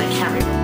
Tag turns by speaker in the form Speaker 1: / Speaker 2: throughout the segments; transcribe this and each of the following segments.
Speaker 1: I can't remember.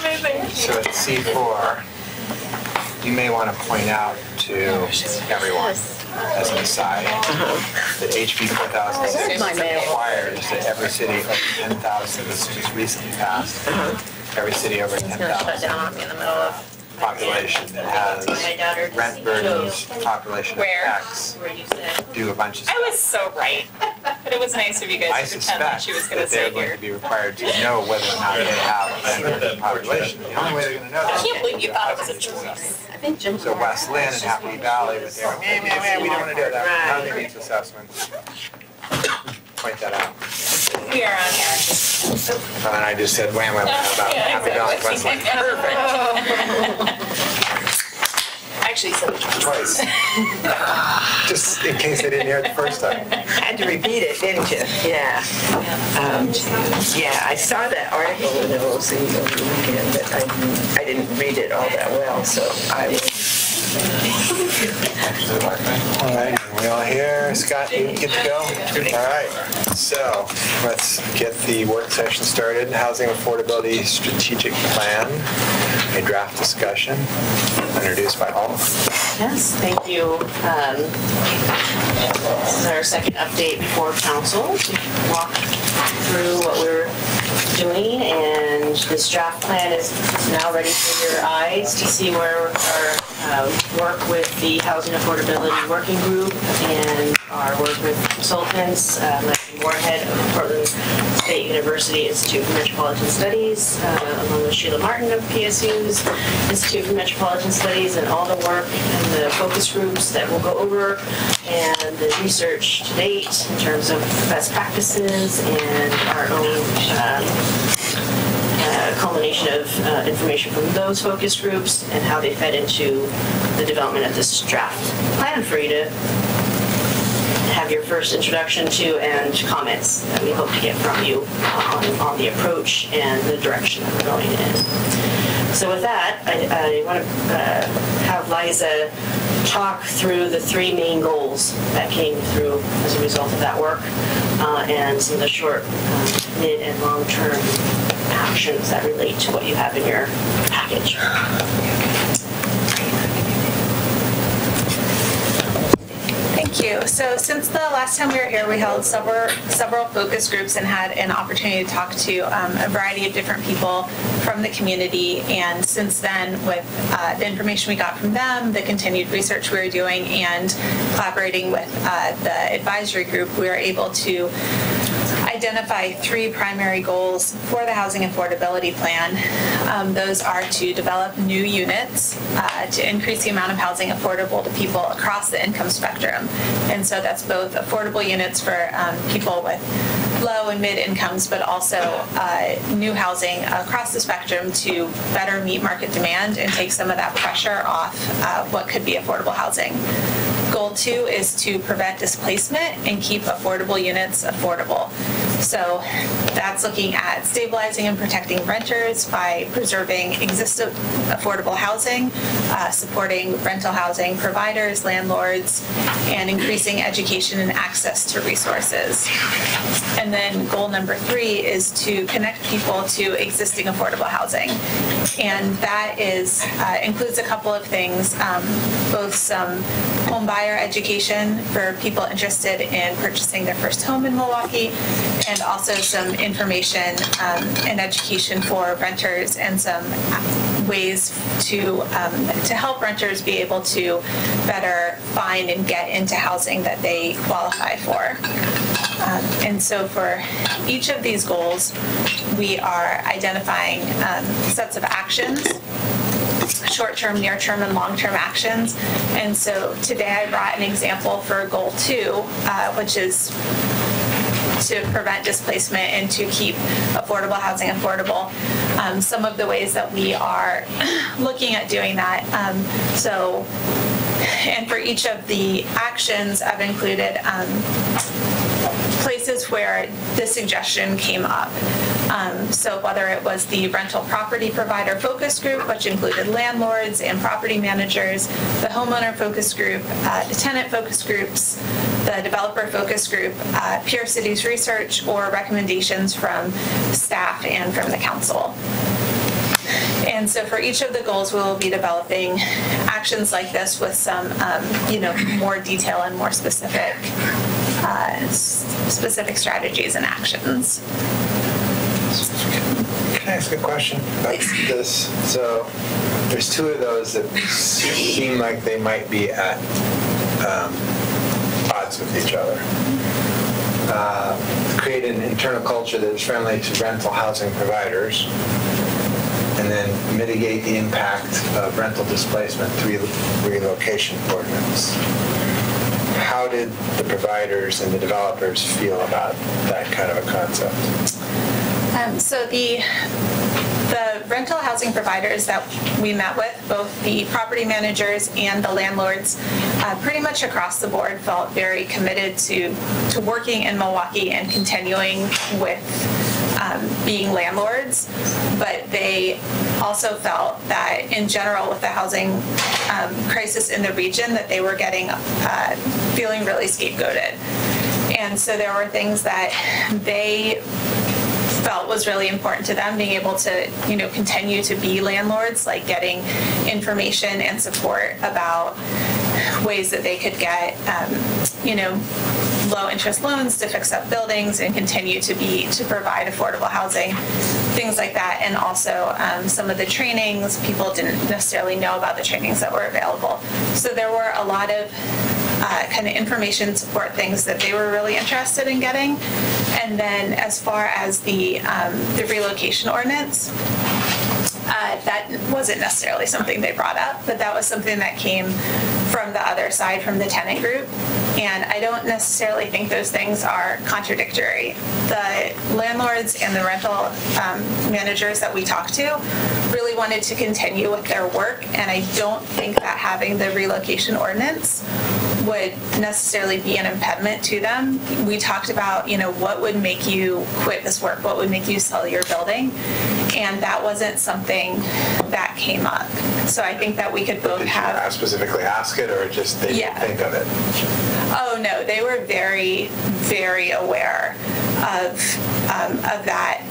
Speaker 1: amazing.
Speaker 2: So at C4, you may want to point out to everyone, as an aside, that HB 4000 requires that every city over 10,000, this was recently passed, every city over 10,000 population that has rent burdens, population of X, do a bunch of stuff.
Speaker 1: I was so right. But it was nice of you guys to pretend that she was going to say
Speaker 2: they're going to be required to know whether or not they have a rent burden population. The only way they're going to know that.
Speaker 1: I can't believe you thought it was a choice.
Speaker 2: So West Lynn and Happy Valley, but they're, we don't want to do that. Housing needs assessment. Point that out.
Speaker 1: We are on here.
Speaker 2: And then I just said wham wham about Happy Valley, West Lynn. Perfect.
Speaker 1: Actually, so
Speaker 2: Twice. Just in case they didn't hear it the first time.
Speaker 3: Had to repeat it, didn't you? Yeah. Yeah, I saw that article in the OC over the weekend, but I didn't read it all that well, so I will.
Speaker 2: All right, we all here? Scott, you get to go? All right, so let's get the work session started. Housing Affordability Strategic Plan, a draft discussion, introduced by Paul.
Speaker 4: Yes, thank you. This is our second update before council to walk through what we're doing, and this draft plan is now ready for your eyes to see where our work with the Housing Affordability Working Group and our work with consultants like Moorhead of Portland State University Institute for Metropolitan Studies, along with Sheila Martin of PSU's Institute for Metropolitan Studies, and all the work and the focus groups that we'll go over, and the research to date in terms of best practices and our own culmination of information from those focus groups and how they fed into the development of this draft plan for you to have your first introduction to and comments that we hope to get from you on the approach and the direction that we're going in. So with that, I want to have Liza talk through the three main goals that came through as a result of that work and some of the short, mid, and long-term actions that relate to what you have in your package.
Speaker 5: Thank you. So since the last time we were here, we held several focus groups and had an opportunity to talk to a variety of different people from the community. And since then, with the information we got from them, the continued research we were doing, and collaborating with the advisory group, we were able to identify three primary goals for the Housing Affordability Plan. Those are to develop new units, to increase the amount of housing affordable to people across the income spectrum. And so that's both affordable units for people with low and mid incomes, but also new housing across the spectrum to better meet market demand and take some of that pressure off what could be affordable housing. Goal 2 is to prevent displacement and keep affordable units affordable. So that's looking at stabilizing and protecting renters by preserving existing affordable housing, supporting rental housing providers, landlords, and increasing education and access to resources. And then goal number 3 is to connect people to existing affordable housing. And that is includes a couple of things, both some home buyer education for people interested in purchasing their first home in Milwaukie, and also some information and education for renters and some ways to help renters be able to better find and get into housing that they qualify for. And so for each of these goals, we are identifying sets of actions, short-term, near-term, and long-term actions. And so today I brought an example for goal 2, which is to prevent displacement and to keep affordable housing affordable. Some of the ways that we are looking at doing that. And for each of the actions, I've included places where this suggestion came up. So whether it was the rental property provider focus group, which included landlords and property managers, the homeowner focus group, the tenant focus groups, the developer focus group, Peer Cities research, or recommendations from staff and from the council. And so for each of the goals, we will be developing actions like this with some, more detail and more specific strategies and actions.
Speaker 2: Can I ask a question about this? So there's two of those that seem like they might be at odds with each other. Create an internal culture that is friendly to rental housing providers, and then mitigate the impact of rental displacement through relocation ordinance. How did the providers and the developers feel about that kind of a concept?
Speaker 5: So the rental housing providers that we met with, both the property managers and the landlords, pretty much across the board felt very committed to working in Milwaukie and continuing with being landlords, but they also felt that in general with the housing crisis in the region that they were feeling really scapegoated. And so there were things that they felt was really important to them, being able to, continue to be landlords, like getting information and support about ways that they could get, low interest loans to fix up buildings and continue to provide affordable housing, things like that. And also some of the trainings, people didn't necessarily know about the trainings that were available. So there were a lot of kind of information support things that they were really interested in getting. And then as far as the relocation ordinance, that wasn't necessarily something they brought up, but that was something that came from the other side, from the tenant group. And I don't necessarily think those things are contradictory. The landlords and the rental managers that we talked to really wanted to continue with their work, and I don't think that having the relocation ordinance would necessarily be an impediment to them. We talked about, what would make you quit this work? What would make you sell your building? And that wasn't something that came up. So I think that we could both have... Did you specifically ask it, or just they didn't think of it? Oh, no. They were very, very aware of that.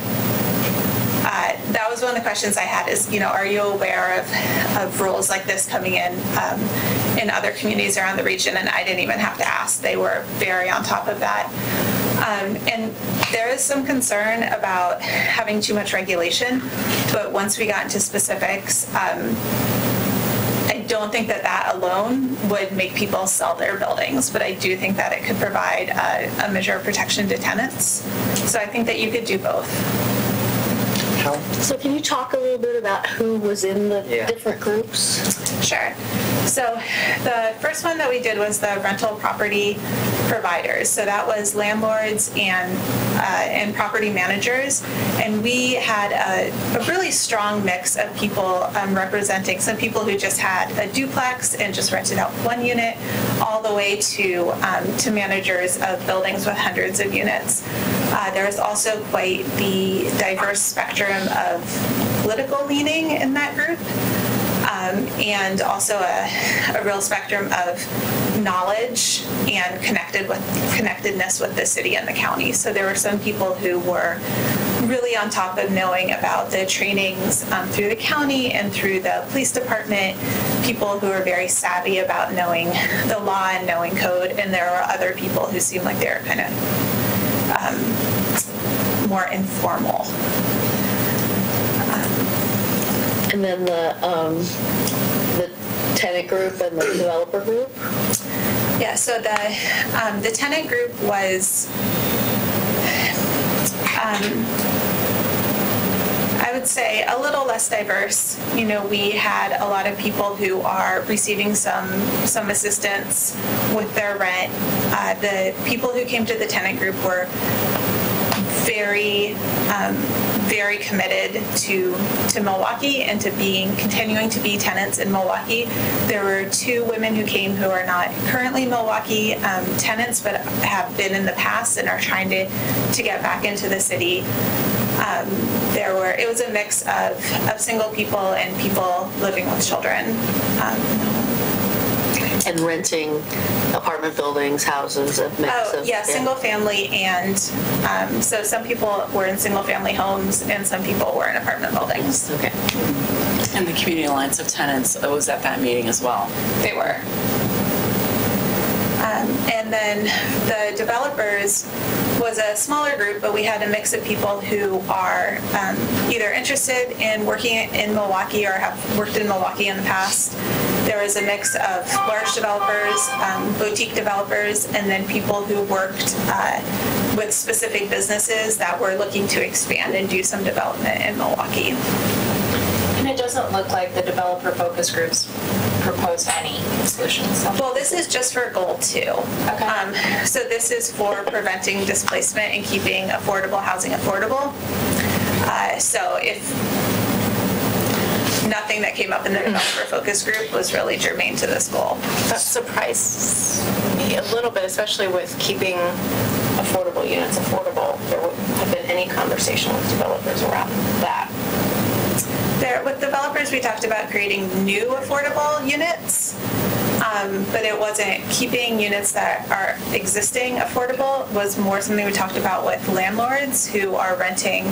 Speaker 5: That was one of the questions I had is, are you aware of rules like this coming in other communities around the region? And I didn't even have to ask. They were very on top of that. And there is some concern about having too much regulation, but once we got into specifics, I don't think that alone would make people sell their buildings, but I do think that it could provide a measure of protection to tenants. So I think that you could do both.
Speaker 6: So can you talk a little bit about who was in the different groups?
Speaker 5: Sure. So the first one that we did was the rental property providers. So that was landlords and property managers. And we had a really strong mix of people representing some people who just had a duplex and just rented out one unit, all the way to managers of buildings with hundreds of units. There was also quite the diverse spectrum of political leaning in that group, and also a real spectrum of knowledge and connectedness with the city and the county. So there were some people who were really on top of knowing about the trainings through the county and through the police department, people who were very savvy about knowing the law and knowing code, and there were other people who seemed like they were kind of more informal.
Speaker 6: And then the tenant group and the developer group?
Speaker 5: Yeah, so the tenant group was, I would say, a little less diverse. We had a lot of people who are receiving some assistance with their rent. The people who came to the tenant group were very, very committed to Milwaukie and to continuing to be tenants in Milwaukie. There were 2 women who came who are not currently Milwaukie tenants, but have been in the past and are trying to get back into the city. It was a mix of single people and people living with children.
Speaker 6: And renting apartment buildings, houses, a mix of...
Speaker 5: Single family, and so some people were in single family homes and some people were in apartment buildings.
Speaker 6: Okay.
Speaker 7: And the Community Alliance of Tenants was at that meeting as well.
Speaker 5: They were. And then the developers was a smaller group, but we had a mix of people who are either interested in working in Milwaukie or have worked in Milwaukie in the past. There was a mix of large developers, boutique developers, and then people who worked with specific businesses that were looking to expand and do some development in Milwaukie.
Speaker 1: And it doesn't look like the developer focus groups proposed any solutions.
Speaker 5: Well, this is just for goal 2.
Speaker 1: Okay.
Speaker 5: So this is for preventing displacement and keeping affordable housing affordable. So if nothing that came up in the developer focus group was really germane to this goal.
Speaker 8: That surprised me a little bit, especially with keeping affordable units affordable. There wouldn't have been any conversation with developers around that.
Speaker 5: With developers, we talked about creating new affordable units, but it wasn't keeping units that are existing affordable. Was more something we talked about with landlords who are renting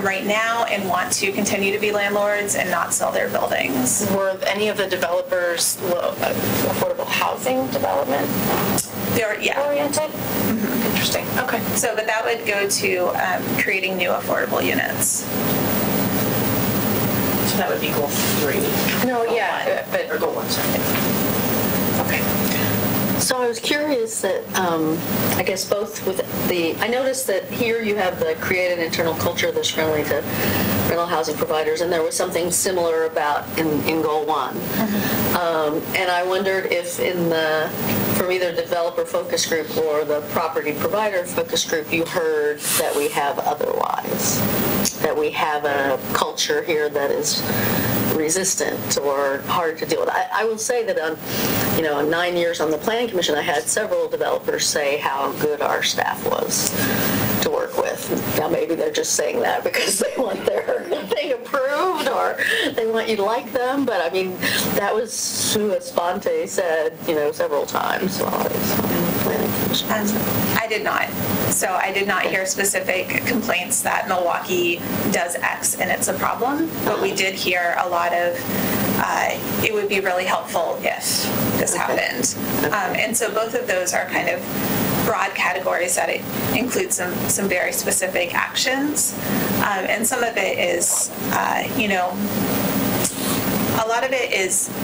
Speaker 5: right now and want to continue to be landlords and not sell their buildings.
Speaker 8: Were any of the developers affordable housing development oriented? Mm-hmm. Interesting. Okay.
Speaker 5: So, but that would go to creating new affordable units.
Speaker 4: So that would be goal 3.
Speaker 8: No, yeah, but
Speaker 4: or goal 1, sorry.
Speaker 8: Okay.
Speaker 6: So I was curious that, I guess both with I noticed that here you have the create an internal culture that's friendly to rental housing providers, and there was something similar about in goal 1. Mm-hmm. And I wondered if from either developer focus group or the property provider focus group, you heard that we have otherwise, that we have a culture here that is resistant or hard to deal with. I will say that on 9 years on the Planning Commission, I had several developers say how good our staff was to work with. Now maybe they're just saying that because they want their thing approved or they want you to like them, but I mean, that was who Esponte said, several times while I was on the Planning Commission.
Speaker 5: I did not. So I did not hear specific complaints that Milwaukie does X and it's a problem, but we did hear a lot of it would be really helpful if this happened. And so both of those are kind of broad categories that include some very specific actions. And some of it is, a lot of it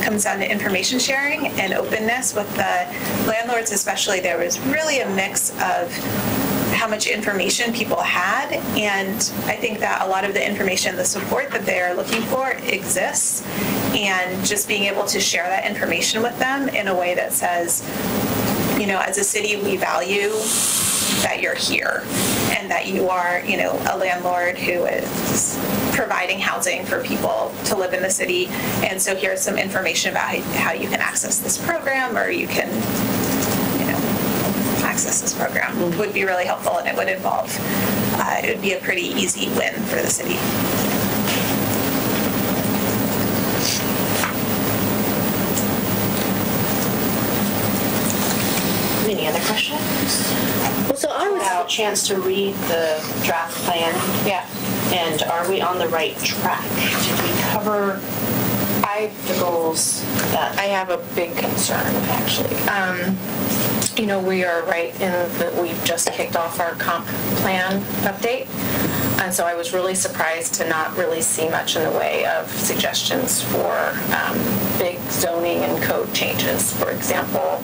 Speaker 5: comes down to information sharing and openness with the landlords especially. There was really a mix of how much information people had, and I think that a lot of the information, the support that they're looking for exists, and just being able to share that information with them in a way that says, as a city, we value that you're here and that you are, a landlord who is providing housing for people to live in the city. And so here's some information about how you can access this program, or you can, access this program. Would be really helpful, and it would involve, it would be a pretty easy win for the city.
Speaker 4: Any other questions?
Speaker 6: Well, so I was
Speaker 4: Have a chance to read the draft plan.
Speaker 8: Yeah.
Speaker 4: And are we on the right track? Did we cover the goals that
Speaker 8: I have a big concern, actually. We are right in that we've just kicked off our comp plan update. And so I was really surprised to not really see much in the way of suggestions for big zoning and code changes. For example,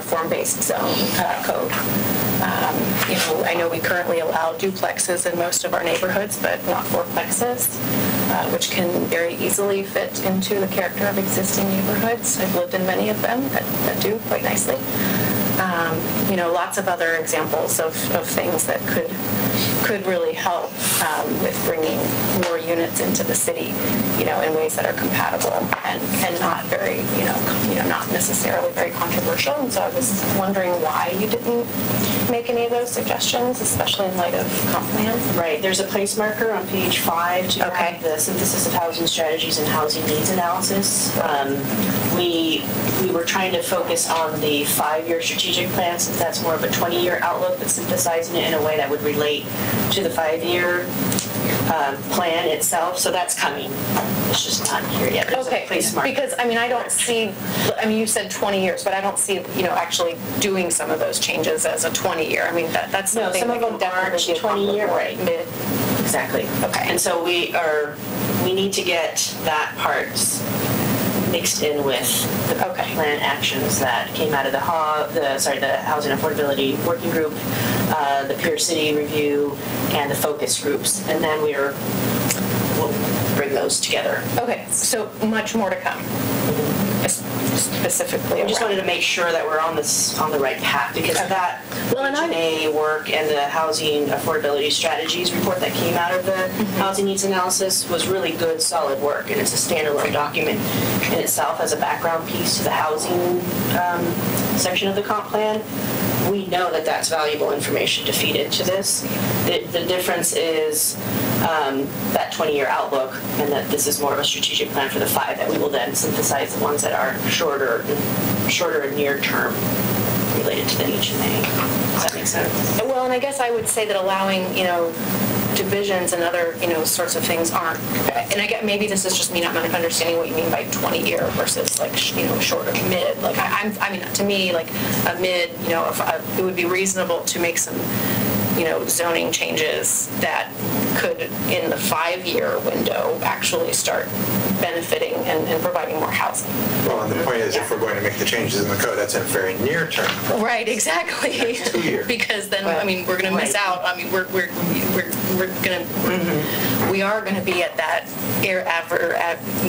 Speaker 8: form-based zone code. I know we currently allow duplexes in most of our neighborhoods, but not fourplexes, which can very easily fit into the character of existing neighborhoods. I've lived in many of them that do quite nicely. Lots of other examples of things that could really help with bringing more units into the city. in ways that are compatible and not very, not necessarily very controversial. And so I was wondering why you didn't make any of those suggestions, especially in light of comp plan.
Speaker 4: Right, there's a place marker on page 5 to have the synthesis of housing strategies and housing needs analysis. We were trying to focus on the 5-year strategic plan, since that's more of a 20-year outlook, but synthesizing it in a way that would relate to the 5-year plan itself. So that's coming. It's just not here yet. There's a place marker.
Speaker 8: Because I don't see, you said 20 years, but I don't see, actually doing some of those changes as a 20-year. That's
Speaker 4: no,
Speaker 8: something
Speaker 4: some of them aren't 20-year, right?
Speaker 8: Mid.
Speaker 4: Exactly. Okay. And so we need to get that part mixed in with the plan actions that came out of the Housing Affordability Working Group, the Peer City Review, and the focus groups. And then we'll bring those together.
Speaker 8: Okay, so much more to come. Specifically,
Speaker 4: I just wanted to make sure that we're on the right path, because that HNA work and the housing affordability strategies report that came out of the housing needs analysis was really good, solid work, and it's a standalone document in itself as a background piece to the housing section of the comp plan. We know that that's valuable information to feed into this. The difference is that 20-year outlook, and that this is more of a strategic plan for the 5 that we will then synthesize the ones that are shorter and near term related to the HMA. Does that make sense?
Speaker 8: Well, and I guess I would say that allowing, divisions and other, sorts of things aren't, and I get, maybe this is just me not understanding what you mean by 20-year versus shorter, mid. To me, a mid, it would be reasonable to make some, zoning changes that could, in the 5-year window, actually start benefiting and providing more housing.
Speaker 2: Well, and the point is, if we're going to make the changes in the code, that's in very near term.
Speaker 8: Right, exactly.
Speaker 2: 2 years.
Speaker 8: Because then, we're going to miss out. We are going to be at that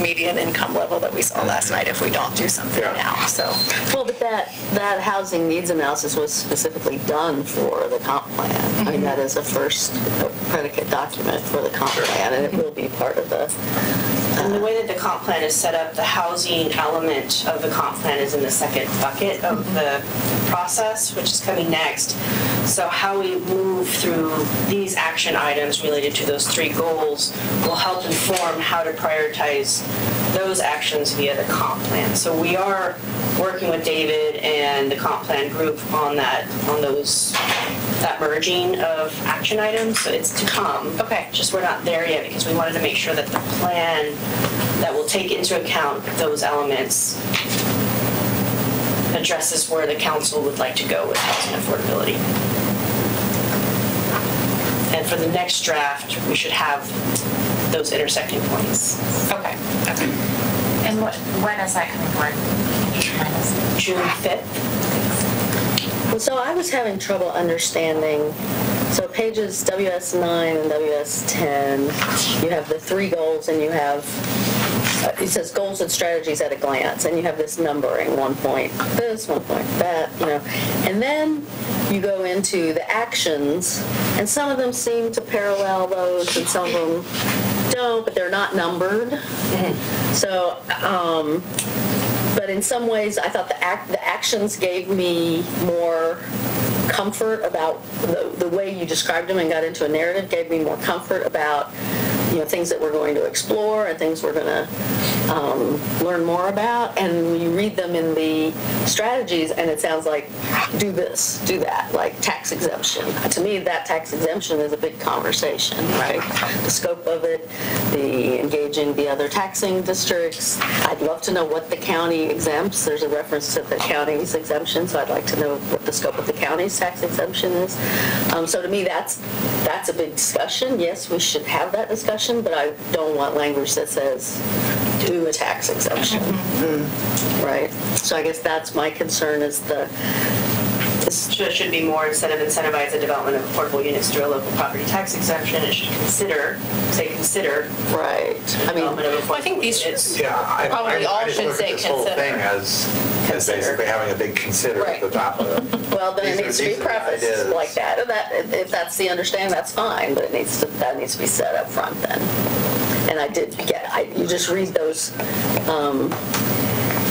Speaker 8: median income level that we saw last night if we don't do something now. So.
Speaker 6: Well, but that housing needs analysis was specifically done for the comp plan. That is a first predicate document for the comp plan, and it will be part of the.
Speaker 4: And the way that the comp plan is set up, the housing element of the comp plan is in the second bucket of the process, which is coming next. So how we move through these action items related to those 3 goals will help inform how to prioritize those actions via the comp plan. So we are working with David and the comp plan group on that merging of action items. So it's to come.
Speaker 8: Okay.
Speaker 4: Just we're not there yet, because we wanted to make sure that the plan that will take into account those elements addresses where the council would like to go with housing affordability. And for the next draft, we should have those intersecting points.
Speaker 8: Okay.
Speaker 1: And when is that coming forward?
Speaker 4: June 5th.
Speaker 6: Well, so I was having trouble understanding. So pages WS9 and WS10, you have the 3 goals, and you have, it says goals and strategies at a glance, and you have this numbering, 1 point this, 1 point that, and then you go into the actions, and some of them seem to parallel those, and some of them don't, but they're not numbered. So, but in some ways, I thought the actions gave me more comfort about the way you described them and got into a narrative, gave me more comfort about things that we're going to explore and things we're going to learn more about. And when you read them in the strategies, and it sounds like, do this, do that, like tax exemption. To me, that tax exemption is a big conversation, right? The scope of it, the engaging the other taxing districts. I'd love to know what the county exempts. There's a reference to the county's exemption, so I'd like to know what the scope of the county's tax exemption is. So to me, that's a big discussion. Yes, we should have that discussion, but I don't want language that says do a tax exemption, right? So I guess that's my concern is
Speaker 4: So it should be more, instead of incentivize the development of affordable units through a local property tax exemption, it should consider.
Speaker 6: Right. I mean,
Speaker 8: I think these should
Speaker 2: probably
Speaker 8: all should say
Speaker 2: this whole
Speaker 8: consider.
Speaker 2: thing as basically having a big consider at the top of it.
Speaker 6: Well, then it needs to be prefaced like that. And if that's the understanding, that's fine, but that needs to be set up front then. And I did get you just read those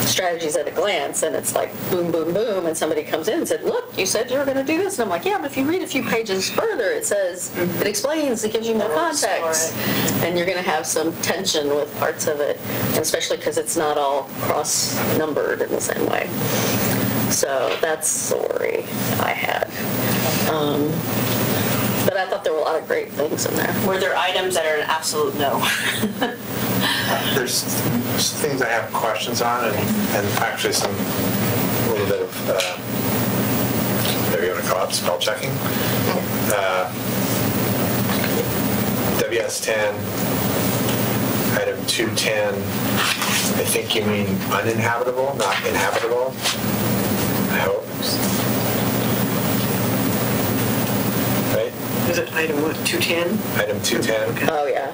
Speaker 6: strategies at a glance, and it's like boom, boom, boom, and somebody comes in and said, look, you said you were going to do this, and I'm like, yeah, but if you read a few pages further, it says, it explains, it gives you more context, and you're going to have some tension with parts of it, and especially because it's not all cross-numbered in the same way. So that's the worry I had. But I thought there were a lot of great things in there.
Speaker 4: Were there items that are an absolute no?
Speaker 2: There's things I have questions on, and actually a little bit of, whatever you want to call it, spell checking. WS10, item 210, I think you mean uninhabitable, not inhabitable, I hope. Right?
Speaker 3: Is it item what, 210?
Speaker 2: Item 210.
Speaker 6: Oh, yeah.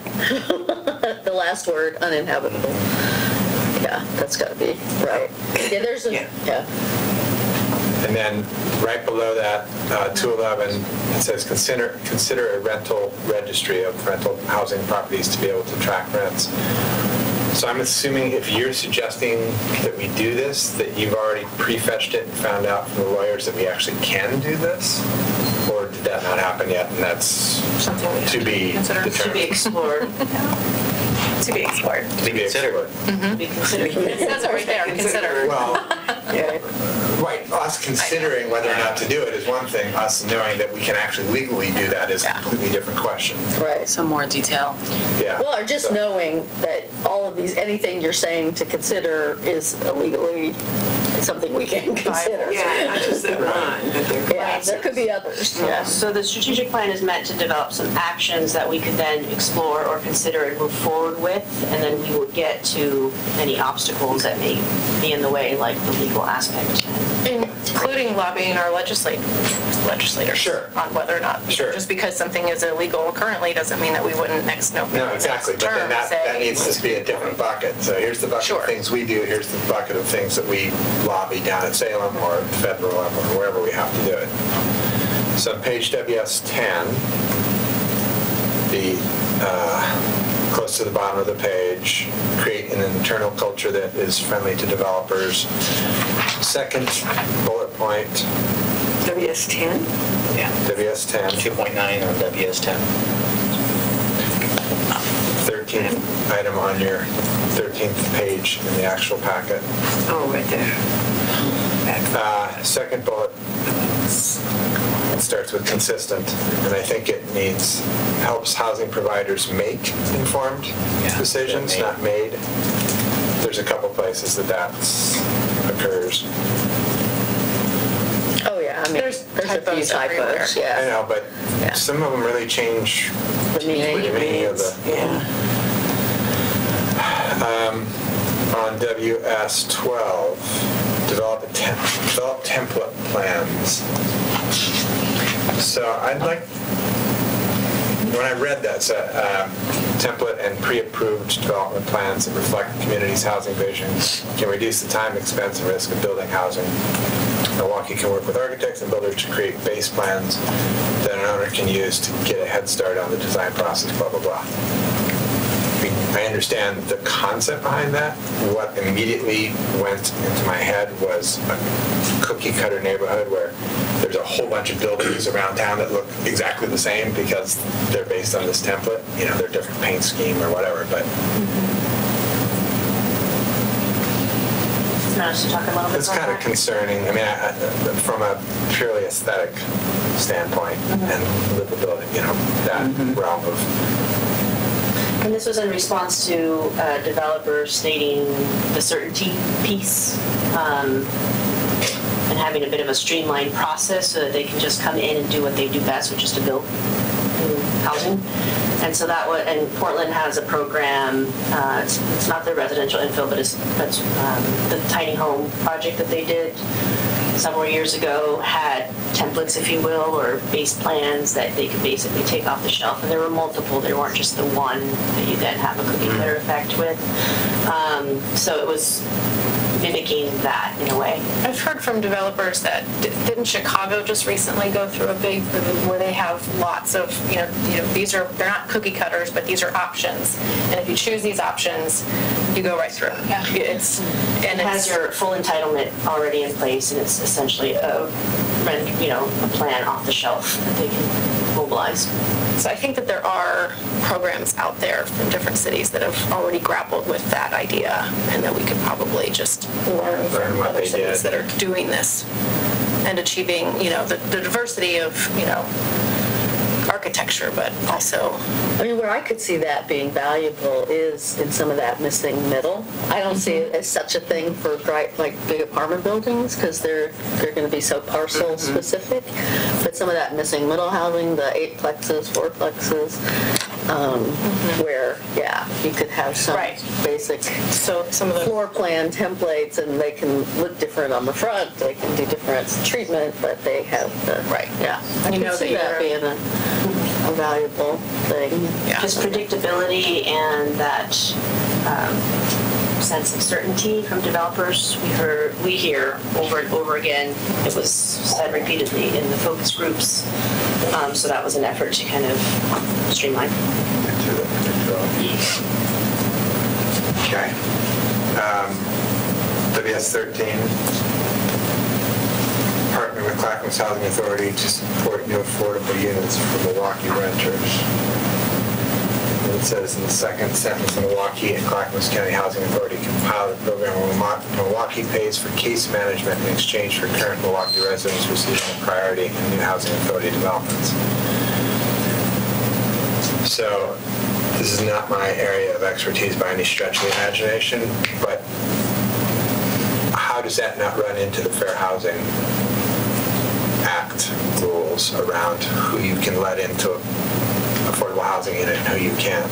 Speaker 6: The last word, uninhabitable. Yeah, that's got to be right. Yeah, there's a, yeah.
Speaker 2: And then right below that, 211, it says consider a rental registry of rental housing properties to be able to track rents. So I'm assuming if you're suggesting that we do this, that you've already prefetched it and found out from the lawyers that we actually can do this? Or did that not happen yet, and that's
Speaker 8: Something we have
Speaker 2: to be determined?
Speaker 4: To be explored.
Speaker 5: To be explored.
Speaker 2: To be considered.
Speaker 4: To be considered.
Speaker 5: It says it right there, consider.
Speaker 2: Well, right, us considering whether or not to do it is one thing. Us knowing that we can actually legally do that is a completely different question.
Speaker 6: Right.
Speaker 7: Some more detail.
Speaker 2: Yeah.
Speaker 6: Well, or just knowing that all of these, anything you're saying to consider is illegally something we can consider.
Speaker 3: Yeah, not just that one, but there
Speaker 6: Yeah, there could be others. Yeah.
Speaker 4: So the strategic plan is meant to develop some actions that we could then explore or consider and move forward with, and then we would get to any obstacles that may be in the way, like the legal aspect.
Speaker 8: Including lobbying our legislators
Speaker 2: Sure.
Speaker 8: on whether or not,
Speaker 2: Sure.
Speaker 8: just because something is illegal currently doesn't mean that we wouldn't next November.
Speaker 2: No, exactly, but then that needs to be a different bucket. So here's the bucket of things we do, here's the bucket of things that we lobby down at Salem or federal level or wherever we have to do it. So on page WS10, close to the bottom of the page, create an internal culture that is friendly to developers. Second bullet point,
Speaker 3: WS10?
Speaker 9: Yeah.
Speaker 2: WS10.
Speaker 9: 2.9 on WS10.
Speaker 2: 13th item on your 13th page in the actual packet.
Speaker 3: Oh, right there.
Speaker 2: Second bullet, it starts with consistent, and I think it needs, helps housing providers make informed decisions, not made. There's a couple places that occurs.
Speaker 6: Oh, yeah. I mean,
Speaker 8: There's
Speaker 6: a few
Speaker 8: typos everywhere.
Speaker 6: typos.
Speaker 2: I
Speaker 6: Yeah.
Speaker 2: know, but some of them really change
Speaker 6: The meaning.
Speaker 2: of the. On WS12, develop template plans. So I'd like, when I read that, template and pre-approved development plans that reflect the community's housing vision can reduce the time, expense, and risk of building housing. Milwaukie can work with architects and builders to create base plans that an owner can use to get a head start on the design process, blah, blah, blah. I understand the concept behind that. What immediately went into my head was a cookie-cutter neighborhood where there's a whole bunch of buildings around town that look exactly the same because they're based on this template. You know, they're different paint scheme or whatever, but it's kind of concerning. I mean, from a purely aesthetic standpoint and livability, you know, that realm of.
Speaker 4: And this was in response to developers stating the certainty piece and having a bit of a streamlined process so that they can just come in and do what they do best, which is to build housing. And so and Portland has a program, it's not the residential infill, but it's the tiny home project that they did several years ago, had templates, if you will, or base plans that they could basically take off the shelf. And there were multiple. There weren't just the one that you then have a cookie cutter effect with. So it was mimicking that in a way.
Speaker 8: I've heard from developers that didn't Chicago just recently go through a big where they have lots of they're not cookie cutters, but these are options, and if you choose these options, you go right through.
Speaker 4: Yeah. It has your full entitlement already in place, and it's essentially a plan off the shelf that they can mobilize.
Speaker 8: So I think that there are programs out there from different cities that have already grappled with that idea, and that we could probably just learn from other cities that are doing this and achieving, the diversity of, architecture, but also.
Speaker 6: I mean, where I could see that being valuable is in some of that missing middle. I don't see it as such a thing for big apartment buildings because they're going to be so parcel specific. But some of that missing middle housing, the 8-plexes, 4-plexes, where you could have some basic some of the floor plan templates, and they can look different on the front. They can do different treatment, but they have the I can see that being a valuable thing.
Speaker 4: Yeah. Just predictability and that sense of certainty from developers. We hear over and over again. It was said repeatedly in the focus groups. So that was an effort to kind of streamline.
Speaker 2: Okay. WS 13. Partner with Clackamas Housing Authority to support new affordable units for Milwaukie renters. And it says in the second sentence, Milwaukie and Clackamas County Housing Authority compile a program where Milwaukie pays for case management in exchange for current Milwaukie residents receiving a priority in new housing authority developments. So this is not my area of expertise by any stretch of the imagination, but how does that not run into the Fair Housing Act rules around who you can let into an affordable housing unit and who you can't?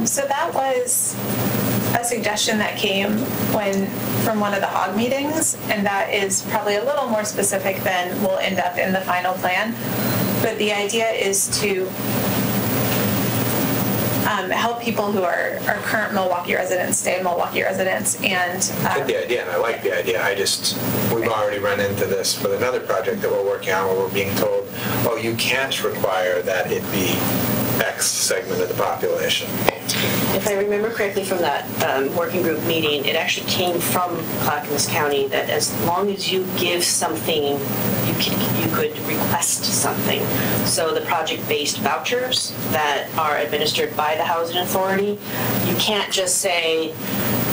Speaker 5: So that was a suggestion that came from one of the HOG meetings, and that is probably a little more specific than will end up in the final plan. But the idea is to help people who are current Milwaukie residents stay Milwaukie residents. And
Speaker 2: I get the idea, and I like the idea. We've already run into this with another project that we're working on where we're being told, oh, you can't require that it be X segment of the population.
Speaker 4: If I remember correctly from that working group meeting, it actually came from Clackamas County that as long as you give something, you could request something. So the project-based vouchers that are administered by the Housing Authority, you can't just say,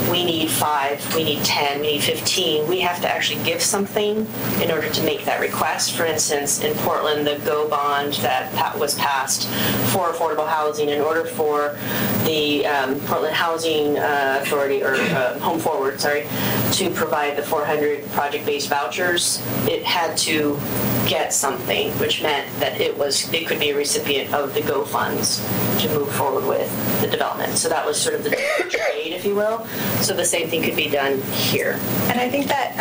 Speaker 4: we need 5, we need 10, we need 15. We have to actually give something in order to make that request. For instance, in Portland, the GO bond that was passed for affordable housing, in order for the Portland Housing Authority, or Home Forward, to provide the 400 project-based vouchers, it had to get something, which meant that it could be a recipient of the GO funds to move forward with the development. So that was sort of the trade, if you will. So the same thing could be done here.
Speaker 5: And I think that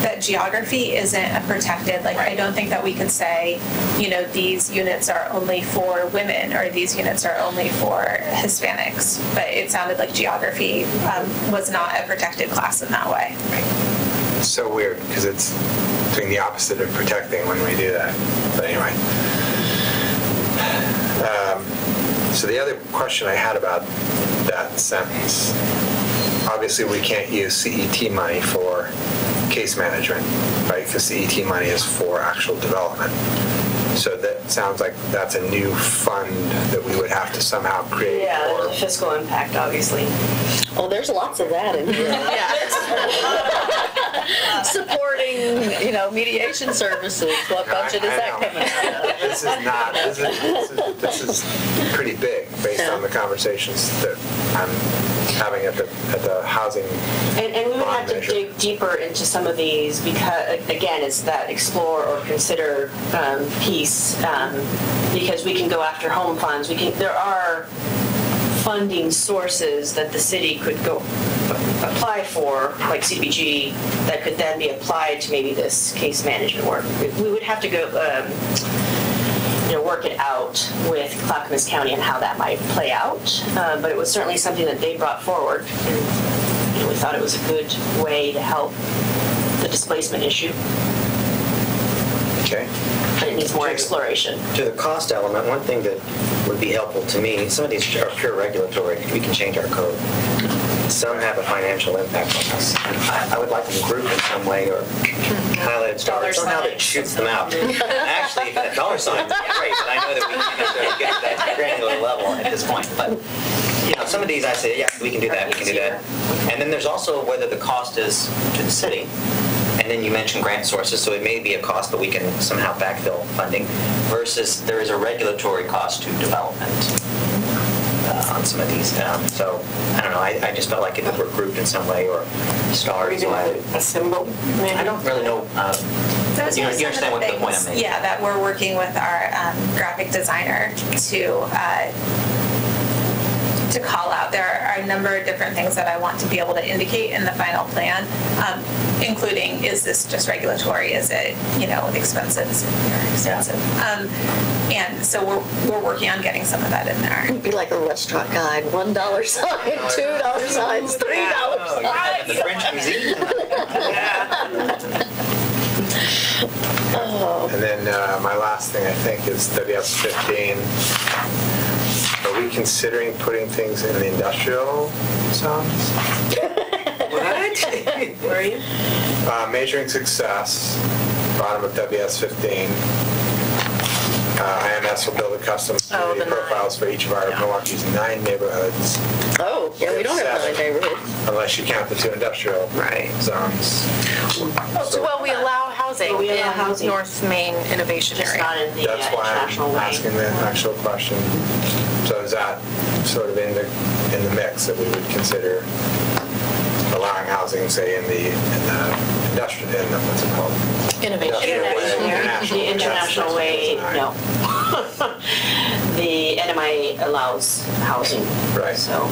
Speaker 5: that geography isn't a protected, I don't think that we could say, these units are only for women or these units are only for Hispanics. But it sounded like geography was not a protected class in that way.
Speaker 2: Right. It's so weird because it's doing the opposite of protecting when we do that. But anyway. So the other question I had about that sentence, obviously we can't use CET money for case management, right? Because CET money is for actual development. So that sounds like that's a new fund that we would have to somehow create.
Speaker 4: Yeah, there's a fiscal impact, obviously.
Speaker 6: Oh, there's lots of that in here. Supporting, mediation services. What budget is that coming out of?
Speaker 2: This is pretty big based on the conversations that I'm having at the housing.
Speaker 4: And we would have to dig deeper into some of these because, again, it's that explore or consider piece, because we can go after home funds. There are funding sources that the city could go apply for, like CDBG, that could then be applied to maybe this case management work. We would have to go work it out with Clackamas County and how that might play out. But it was certainly something that they brought forward. And, we thought it was a good way to help the displacement issue,
Speaker 9: Okay.
Speaker 4: but it needs more exploration.
Speaker 9: To the cost element, one thing that would be helpful to me, some of these are pure regulatory. We can change our code. Some have a financial impact on us. I would like them grouped in some way or highlighted stars somehow that shoots them out. Actually, even a dollar sign would be great, but I know that we can't necessarily get to that granular level at this point. But some of these I say, yeah, we can do that, we can do that. And then there's also whether the cost is to the city. And then you mentioned grant sources, so it may be a cost, but we can somehow backfill funding, versus there is a regulatory cost to development on some of these. So, I don't know, I just felt like if it were grouped in some way, or stars. Or
Speaker 3: a symbol?
Speaker 9: I don't really know.
Speaker 5: Those
Speaker 9: You
Speaker 5: are some
Speaker 9: understand
Speaker 5: of
Speaker 9: what
Speaker 5: the
Speaker 9: the point I'm
Speaker 5: things,
Speaker 9: making?
Speaker 5: yeah, that we're working with our graphic designer to call out. There are a number of different things that I want to be able to indicate in the final plan, including, is this just regulatory? Is it, expensive? Is it very expensive? And so we're working on getting some of that in there.
Speaker 6: It'd be like a restaurant guide, $1 sign, $2 signs, $3 signs.
Speaker 9: The French cuisine.
Speaker 2: And then my last thing, I think, is WS 15. Are we considering putting things in the industrial zones?
Speaker 3: What?
Speaker 4: Where are you?
Speaker 2: Measuring success, bottom of WS 15. IMS will build a custom community profiles for each of our Milwaukee's 9 neighborhoods.
Speaker 6: Oh, yeah, we don't have 9 neighborhoods.
Speaker 2: Unless you count the 2 industrial zones.
Speaker 8: Well, we allow housing
Speaker 4: We allow
Speaker 8: in
Speaker 4: housing.
Speaker 8: North Main Innovation
Speaker 4: Just
Speaker 8: Area.
Speaker 4: not in the
Speaker 2: That's why
Speaker 4: international
Speaker 2: I'm
Speaker 4: way.
Speaker 2: asking the actual question. So is that sort of in the mix that we would consider allowing housing, say, in the industrial, what's it called?
Speaker 8: Innovation.
Speaker 4: The international way, no. The NMI allows housing.
Speaker 2: Right.
Speaker 4: So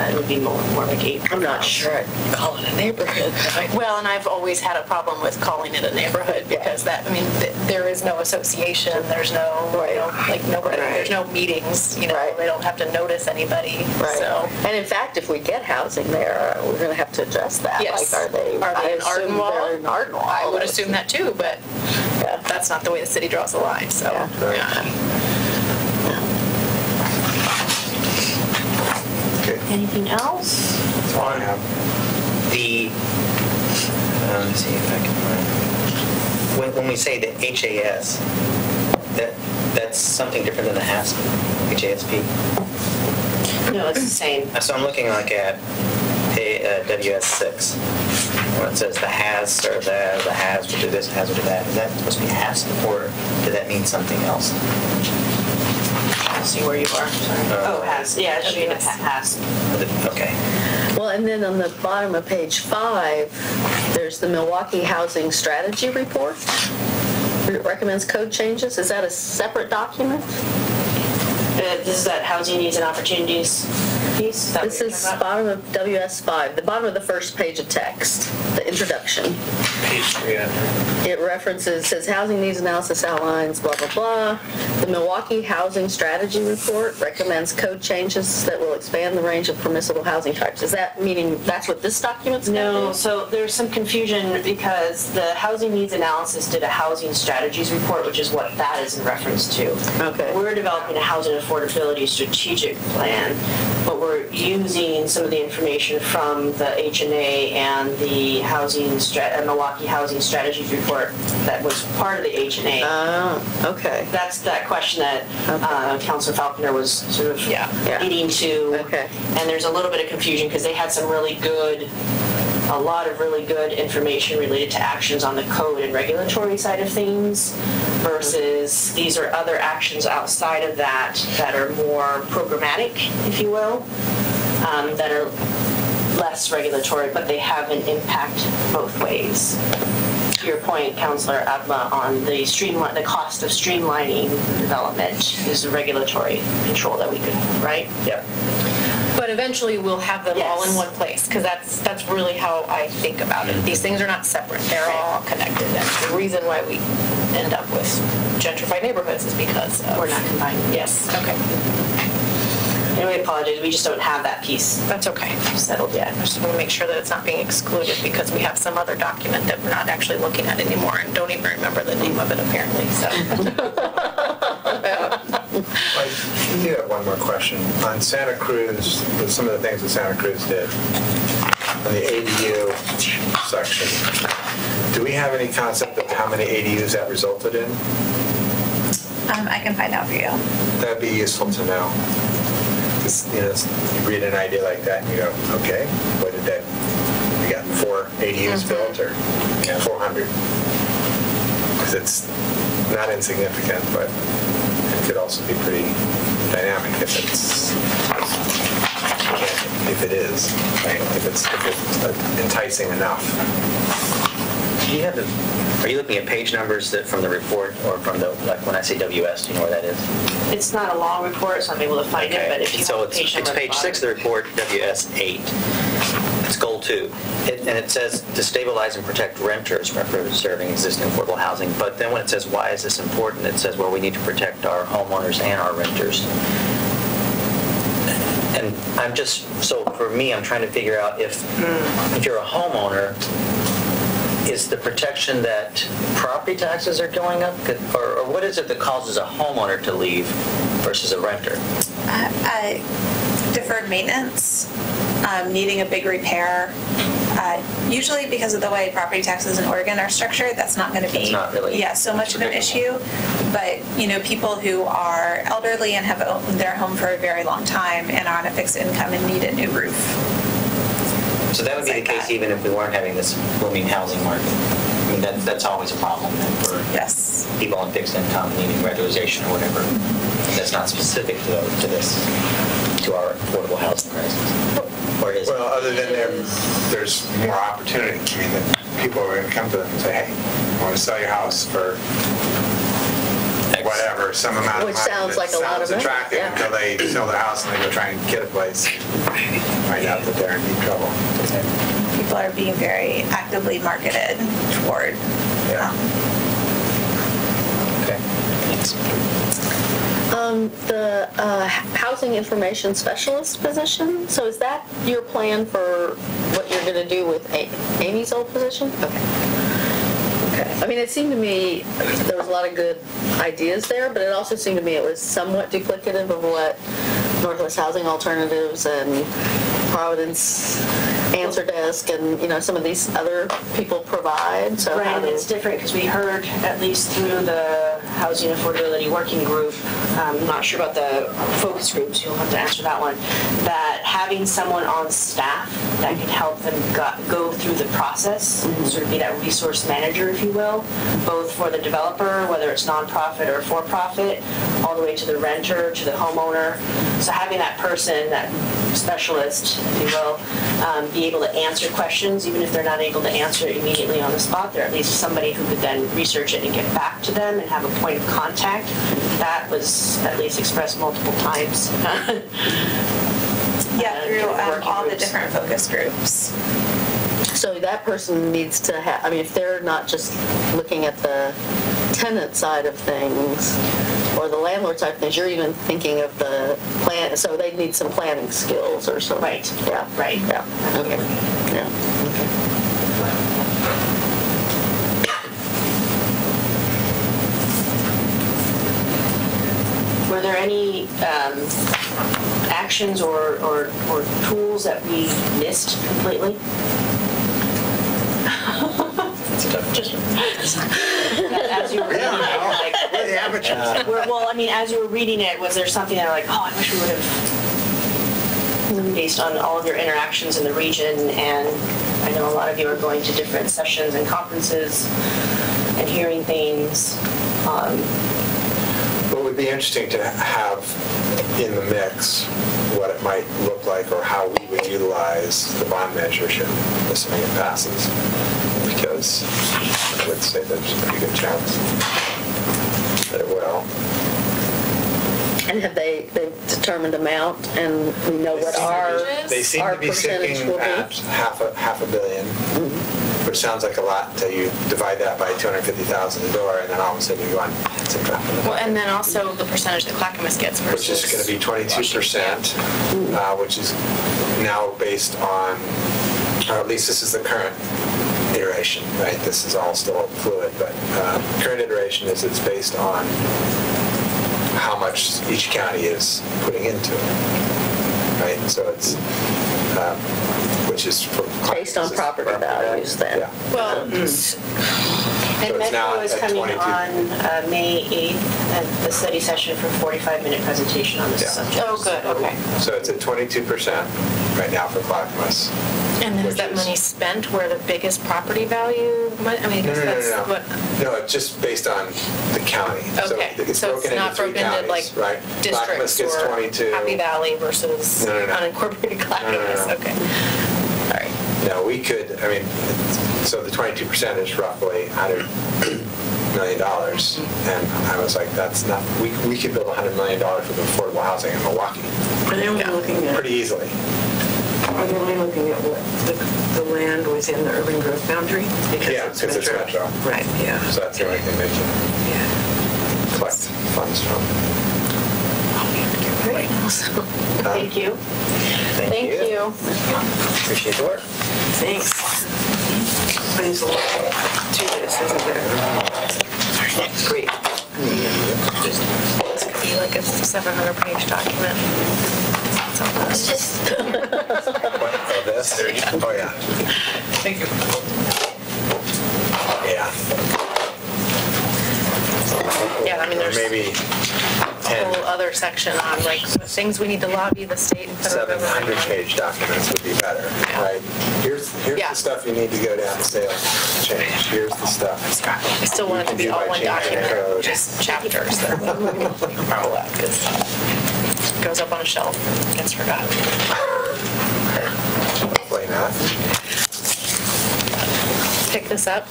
Speaker 4: it would be more of a gate.
Speaker 6: I'm not sure I'd call it a neighborhood.
Speaker 8: Well, and I've always had a problem with calling it a neighborhood because there is no association, there's no, nobody, there's no meetings, they don't have to notice anybody.
Speaker 6: Right.
Speaker 8: So.
Speaker 6: And in fact, if we get housing there, we're going to have to address that.
Speaker 8: Yes.
Speaker 6: Like, are they
Speaker 8: in
Speaker 6: I assume
Speaker 8: Ardenwall?
Speaker 6: they're in Ardenwall.
Speaker 8: I would assume that too, but that's not the way the city draws the line, so.
Speaker 6: Yeah.
Speaker 2: Okay.
Speaker 4: Anything else?
Speaker 2: That's all I have.
Speaker 9: Let me see if I can find. When we say the HAS, that's something different than the HASP, HASP.
Speaker 4: No, it's the same.
Speaker 9: So I'm looking like at WS6, where it says the HAS or the HAS will do this, HAS will do that. Is that supposed to be HASP, or did that mean something else?
Speaker 4: Let's see where you are. Sorry. HAS. Yeah, it should be the HAS.
Speaker 9: Okay.
Speaker 6: Well, and then on the bottom of page 5, there's the Milwaukie Housing Strategy Report. It recommends code changes. Is that a separate document?
Speaker 4: This is that housing needs and opportunities piece? Is that
Speaker 6: This
Speaker 4: what you're
Speaker 6: is
Speaker 4: talking about?
Speaker 6: bottom of WS5, the bottom of the first page of text, the introduction.
Speaker 2: Page 3.
Speaker 6: It references, says housing needs analysis outlines, blah, blah, blah. The Milwaukie Housing Strategy Report recommends code changes that will expand the range of permissible housing types. Is that meaning that's what this document's going to
Speaker 4: No,
Speaker 6: do?
Speaker 4: so there's some confusion because the housing needs analysis did a housing strategies report, which is what that is in reference to.
Speaker 6: Okay.
Speaker 4: We're developing a housing affordability strategic plan, but we're using some of the information from the HNA and the Milwaukie Housing Strategies report that was part of the HNA.
Speaker 6: Oh, okay.
Speaker 4: That's that question that Councilor Falconer was sort of leading to.
Speaker 6: Okay.
Speaker 4: And there's a little bit of confusion because they had a lot of really good information related to actions on the code and regulatory side of things versus these are other actions outside of that are more programmatic, if you will, that are less regulatory, but they have an impact both ways. To your point, Councilor Adma, on the cost of streamlining development is the regulatory control that we could, right?
Speaker 9: Yep.
Speaker 8: But eventually we'll have them all in
Speaker 4: Yes.
Speaker 8: one place because that's really how I think about it. These things are not separate. They're all connected. That's the reason why we end up with gentrified neighborhoods is because
Speaker 4: We're not combining.
Speaker 8: Yes. Okay.
Speaker 4: And we apologize, we just don't have that piece
Speaker 8: That's okay.
Speaker 4: settled yet.
Speaker 8: I just want to make sure that it's not being excluded because we have some other document that we're not actually looking at anymore and don't even remember the name of it apparently, so.
Speaker 2: I do have one more question. On Santa Cruz, some of the things that Santa Cruz did, on the ADU section, do we have any concept of how many ADUs that resulted in?
Speaker 5: I can find out for you.
Speaker 2: That'd be useful to know. 'Cause, you read an idea like that and you go, okay, what did that, we got 4 ADUs built or 400? Because it's not insignificant, but it could also be pretty dynamic if it is, right? If it's enticing enough.
Speaker 9: Do you have are you looking at page numbers from the report or from the, like when I say WS, do you know where that is?
Speaker 4: It's not a long report, so I'm able to find it, but if you
Speaker 9: so
Speaker 4: want page number.
Speaker 9: It's page 6 of the report, WS 8. It's goal 2. And it says to stabilize and protect renters by preserving existing affordable housing. But then when it says why is this important, it says, well, we need to protect our homeowners and our renters. And so for me, I'm trying to figure out if you're a homeowner, is the protection that property taxes are going up? Or what is it that causes a homeowner to leave versus a renter?
Speaker 5: Deferred maintenance, needing a big repair. Usually because of the way property taxes in Oregon are structured, that's not going to be
Speaker 9: It's not really
Speaker 5: so much of an issue. But, people who are elderly and have owned their home for a very long time and are on a fixed income and need a new roof.
Speaker 9: So that would be the case even if we weren't having this booming housing market. I mean, that's always a problem for people on fixed income needing regularization or whatever. That's not specific to this, to our affordable housing crisis. Or is
Speaker 2: Well, other than there's more opportunity. I mean, that people are going to come to them and say, hey, I want to sell your house for whatever, some amount of money.
Speaker 6: Which sounds like a lot of money.
Speaker 2: Attractive until they sell their house and they go try and get a place. Find out that they're in deep trouble.
Speaker 5: People are being very actively marketed toward.
Speaker 9: Okay. Thanks.
Speaker 6: The housing information specialist position, so is that your plan for what you're going to do with Amy's old position? Okay. I mean, it seemed to me there was a lot of good ideas there, but it also seemed to me it was somewhat duplicative of what Northwest Housing Alternatives and Providence Answer Desk and, some of these other people provide. So
Speaker 4: Right, and it's different because we heard, at least through the Housing Affordability Working Group, I'm not sure about the focus groups, you'll have to answer that one, that having someone on staff that can help them go through the process, sort of be that resource manager, if you will, both for the developer, whether it's nonprofit or for-profit, all the way to the renter, to the homeowner. So having that person, that specialist, if you will, be able to answer questions, even if they're not able to answer it immediately on the spot, they're at least somebody who could then research it and get back to them and have a point of contact. That was at least expressed multiple times.
Speaker 5: Through all the different focus groups.
Speaker 6: So that person needs to have, if they're not just looking at the tenant side of things or the landlord side of things, you're even thinking of the plan, so they need some planning skills or something.
Speaker 4: Right.
Speaker 6: Yeah.
Speaker 4: Right.
Speaker 6: Yeah. Okay. Yeah.
Speaker 4: Were there any actions or tools that we missed completely? Just as you were reading it,
Speaker 2: We're the amateurs.
Speaker 4: as you were reading it, was there something that I wish we would have, based on all of your interactions in the region, and I know a lot of you are going to different sessions and conferences and hearing things.
Speaker 2: What would be interesting to have in the mix what it might look like or how we would utilize the bond measure should assuming it passes. Because I would say there's a pretty good chance that it will.
Speaker 6: And have they determined amount and we know what our
Speaker 2: They seem to be
Speaker 6: percentage
Speaker 2: sitting
Speaker 6: will be?
Speaker 2: at half a billion. which sounds like a lot until you divide that by 250,000 a door, and then all of a sudden you want some drop in the
Speaker 8: Well, and then also the percentage that Clackamas gets versus.
Speaker 2: which is going to be 22%, which is now based on, or at least this is the current iteration, right? This is all still fluid, but current iteration is it's based on how much each county is putting into it, right? So it's, which is for
Speaker 6: Based on property values then.
Speaker 2: Yeah.
Speaker 4: Well,
Speaker 2: So
Speaker 4: and
Speaker 2: it's
Speaker 4: Metro
Speaker 2: now
Speaker 4: is
Speaker 2: at
Speaker 4: coming
Speaker 2: 22.
Speaker 4: on May 8th at the study session for a 45-minute presentation on this
Speaker 2: Yeah.
Speaker 4: subject.
Speaker 8: Oh, good, okay.
Speaker 2: So it's at 22% right now for Clackamas.
Speaker 8: And then is
Speaker 2: which
Speaker 8: that
Speaker 2: is-
Speaker 8: money spent where the biggest property value, I mean,
Speaker 2: No,
Speaker 8: because
Speaker 2: no,
Speaker 8: that's
Speaker 2: no,
Speaker 8: what.
Speaker 2: no. No, it's just based on the county.
Speaker 8: Okay,
Speaker 2: So it's
Speaker 8: so
Speaker 2: broken
Speaker 8: it's not
Speaker 2: into three
Speaker 8: broken into like
Speaker 2: counties, right? Clackamas
Speaker 8: districts
Speaker 2: gets
Speaker 8: or
Speaker 2: 22.
Speaker 8: Happy Valley versus
Speaker 2: No, no, no.
Speaker 8: unincorporated Clackamas,
Speaker 2: no.
Speaker 8: okay. All right.
Speaker 2: No, we could, I mean, so the 22% is roughly $100 million. And I was like, that's not, we could build $100 million worth of affordable housing in Milwaukie
Speaker 3: Are they only looking at,
Speaker 2: pretty easily.
Speaker 3: are they only looking at what, the land within the urban growth boundary?
Speaker 2: Yeah, because it's metro.
Speaker 3: Right, yeah.
Speaker 2: So that's the only thing they can
Speaker 3: Yeah.
Speaker 2: collect funds from.
Speaker 4: Thank you.
Speaker 2: Thank you. Appreciate the work.
Speaker 3: Thanks. There's a lot to this, isn't there? That's great.
Speaker 8: This could be like a 700-page document.
Speaker 4: It's just,
Speaker 2: What, oh, this? Oh, yeah.
Speaker 8: Thank you.
Speaker 2: Yeah.
Speaker 8: Yeah, I mean,
Speaker 2: Or
Speaker 8: there's
Speaker 2: maybe
Speaker 8: a whole
Speaker 2: 10,
Speaker 8: other section on like the things we need to lobby the state and federal government.
Speaker 2: 700-page documents would be better, right? Here's
Speaker 8: Yeah.
Speaker 2: the stuff you need to go down to sales change. Here's the stuff.
Speaker 8: I still want it to be all one document, just chapters that roll out, because it goes up on a shelf and gets forgotten.
Speaker 2: Hopefully not.
Speaker 8: Pick this up,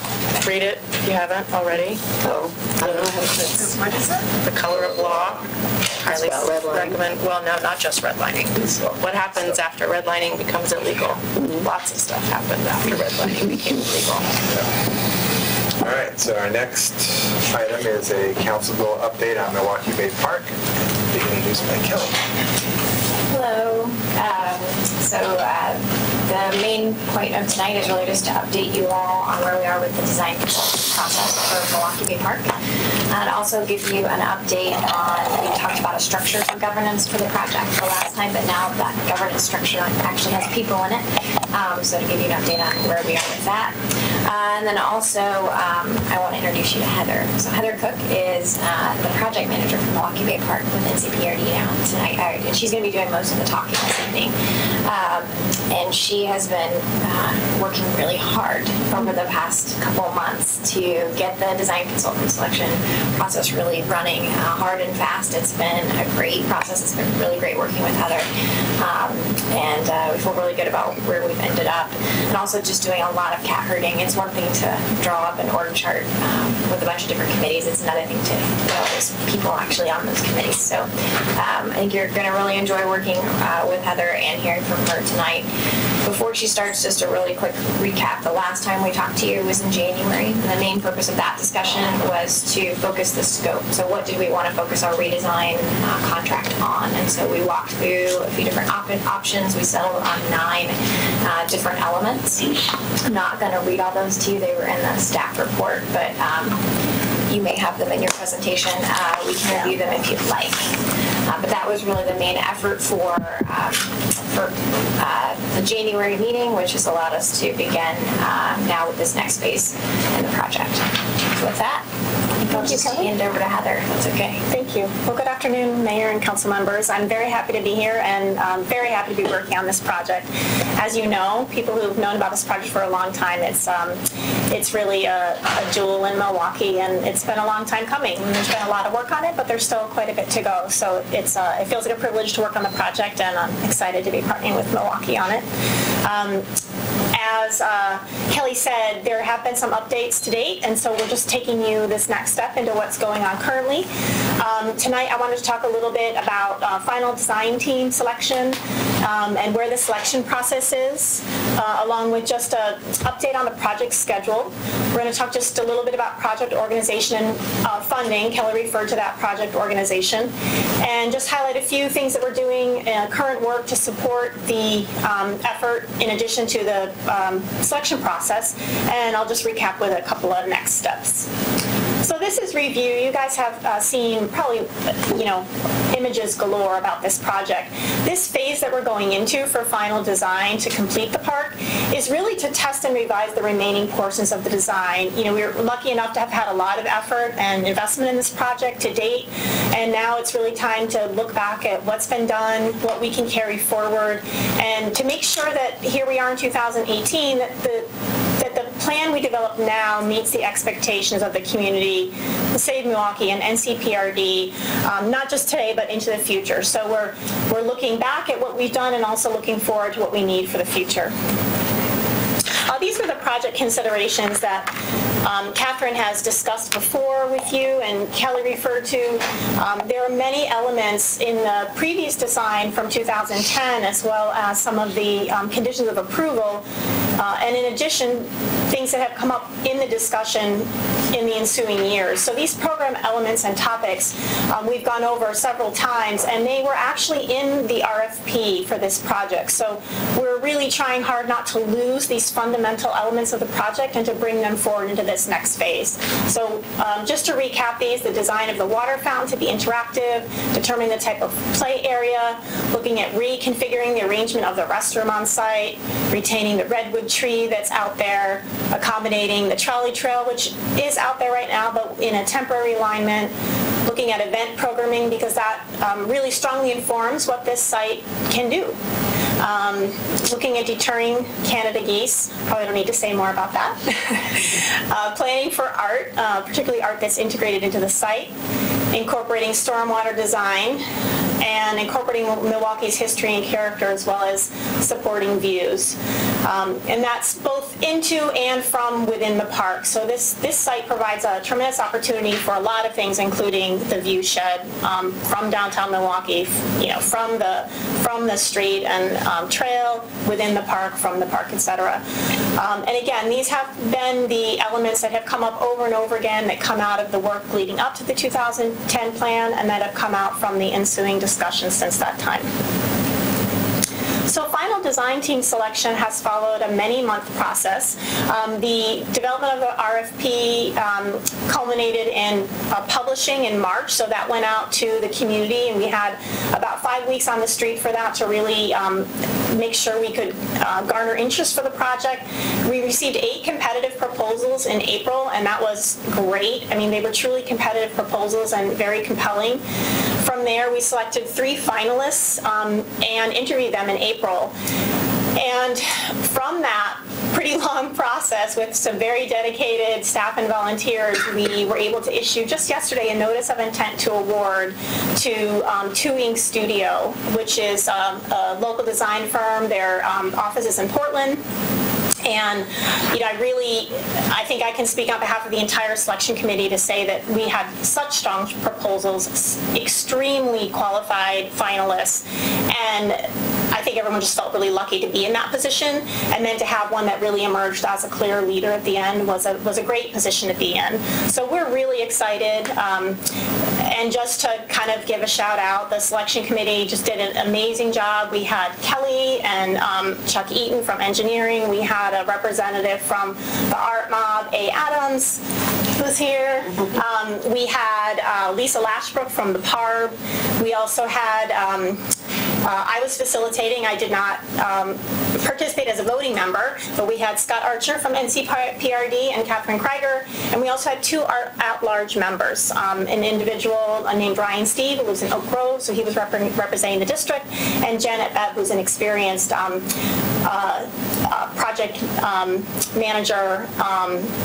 Speaker 8: read it if you haven't already.
Speaker 6: Oh, I don't know how to.
Speaker 5: What is it?
Speaker 8: The Color of Law. Highly
Speaker 6: about redlining.
Speaker 8: recommend, well, no, not just redlining. What happens after redlining becomes illegal? Lots of stuff happened after redlining became illegal.
Speaker 2: All right, so our next item is a council goal update on Milwaukie Bay Park, being introduced by Kelly.
Speaker 1: Hello. The main point of tonight is really just to update you all on where we are with the design process for Milwaukie Bay Park. And also give you an update on, we talked about a structure for governance for the project the last time, but now that governance structure actually has people in it. So to give you an update on where we are with that. And then also, I want to introduce you to Heather. So Heather Cook is the project manager for Milwaukie Bay Park with NCPRD now tonight. And she's going to be doing most of the talking this evening. And she has been working really hard over the past couple of months to get the design consultant selection process really running hard and fast. It's been a great process. It's been really great working with Heather. And we feel really good about where we've ended up. And also just doing a lot of cat herding. It's one thing to draw up an org chart with a bunch of different committees. It's another thing to know those people actually on those committees. So I think you're going to really enjoy working with Heather and hearing from her tonight. Before she starts, just a really quick recap. The last time we talked to you was in January. And the main purpose of that discussion was to focus the scope. So what did we want to focus our redesign contract on? And so we walked through a few different options. We settled on 9 different elements. I'm not going to read all those to you. They were in the staff report, but you may have them in your presentation. We can review them if you'd like. But that was really the main effort for the January meeting, which has allowed us to begin now with this next phase in the project. So with that, I think I'll just hand over to Heather, if that's okay.
Speaker 10: Thank you. Well, good afternoon, Mayor and council members. I'm very happy to be here and very happy to be working on this project. As you know, people who've known about this project for a long time, it's really a jewel in Milwaukie, and it's been a long time coming. And there's been a lot of work on it, but there's still quite a bit to go. So it feels like a privilege to work on the project, and I'm excited to be partnering with Milwaukie on it. As Kelly said, there have been some updates to date, and so we're just taking you this next step into what's going on currently. Tonight, I wanted to talk a little bit about final design team selection. and where the selection process is, along with just an update on the project schedule. We're going to talk just a little bit about project organization and funding. Kelly referred to that project organization. And just highlight a few things that we're doing, current work to support the effort in addition to the selection process. And I'll just recap with a couple of next steps. So this is review. You guys have seen probably, images galore about this project. This phase that we're going into for final design to complete the park is really to test and revise the remaining portions of the design. We're lucky enough to have had a lot of effort and investment in this project to date, and now it's really time to look back at what's been done, what we can carry forward, and to make sure that here we are in 2018, that the plan we develop now meets the expectations of the community, the City of Milwaukie, and NCPRD, not just today, but into the future. So we're looking back at what we've done and also looking forward to what we need for the future. These are the project considerations that Catherine has discussed before with you and Kelly referred to. There are many elements in the previous design from 2010 as well as some of the conditions of approval. And in addition, things that have come up in the discussion in the ensuing years. So these program elements and topics we've gone over several times, and they were actually in the RFP for this project. So we're really trying hard not to lose these fundamental elements of the project and to bring them forward into this next phase. So just to recap these, the design of the water fountain to be interactive, determining the type of play area, looking at reconfiguring the arrangement of the restroom on site, retaining the redwood tree that's out there, accommodating the trolley trail, which is out there right now, but in a temporary alignment, looking at event programming because that really strongly informs what this site can do. Looking at deterring Canada geese, probably don't need to say more about that. Planning for art, particularly art that's integrated into the site, incorporating stormwater design, and incorporating Milwaukee's history and character as well as supporting views. And that's both into and from within the park. So this site provides a tremendous opportunity for a lot of things, including the view shed from downtown Milwaukie, from the street and trail within the park, from the park, etc. And again, these have been the elements that have come up over and over again that come out of the work leading up to the 2010 plan and that have come out from the ensuing discussions since that time. So final design team selection has followed a many-month process. The development of the RFP culminated in publishing in March, so that went out to the community, and we had about 5 weeks on the street for that to really make sure we could garner interest for the project. We received 8 competitive proposals in April, and that was great. I mean, they were truly competitive proposals and very compelling. From there, we selected 3 finalists and interviewed them in April. And from that pretty long process with some very dedicated staff and volunteers, we were able to issue just yesterday a notice of intent to award to Two Ink Studio, which is a local design firm. Their office is in Portland. And I think I can speak on behalf of the entire selection committee to say that we had such strong proposals, extremely qualified finalists, and I think everyone just felt really lucky to be in that position, and then to have one that really emerged as a clear leader at the end was a great position to be in. So we're really excited. And just to kind of give a shout out, the selection committee just did an amazing job. We had Kelly and Chuck Eaton from engineering. We had a representative from the art mob, A. Adams, who's here. We had Lisa Lashbrook from the PARB. We also had, I was facilitating. I did not participate as a voting member, but we had Scott Archer from NCPRD and Catherine Krieger, and we also had 2 at-large members, an individual named Ryan Steve, who lives in Oak Grove, so he was representing the district, and Janet Bebb, who's an experienced project manager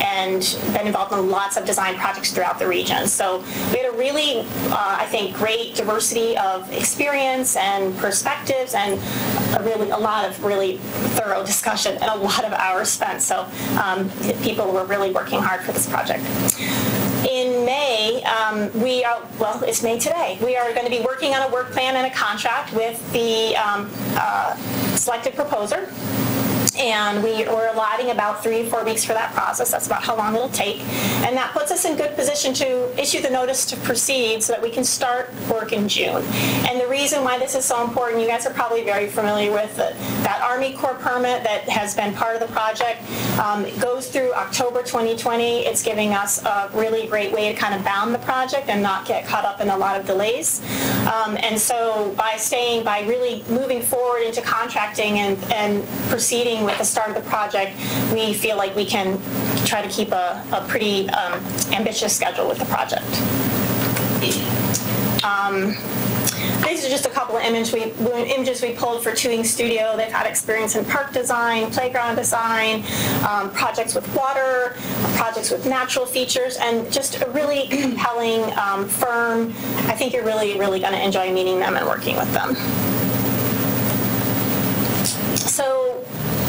Speaker 10: and been involved in lots of design projects throughout the region. So we had a really, I think, great diversity of experience and perspectives, and a lot of really thorough discussion and a lot of hours spent. So people were really working hard for this project. In May, it's May today. We are going to be working on a work plan and a contract with the selected proposer. And we're allotting about 3 to 4 weeks for that process. That's about how long it'll take. And that puts us in good position to issue the notice to proceed so that we can start work in June. And the reason why this is so important, you guys are probably very familiar with that Army Corps permit that has been part of the project. It goes through October 2020. It's giving us a really great way to kind of bound the project and not get caught up in a lot of delays. And so by really moving forward into contracting and proceeding with the start of the project, we feel like we can try to keep a pretty ambitious schedule with the project. These are just a couple of images we pulled for Tuing Studio. They've had experience in park design, playground design, projects with water, projects with natural features, and just a really compelling firm. I think you're really, really going to enjoy meeting them and working with them. So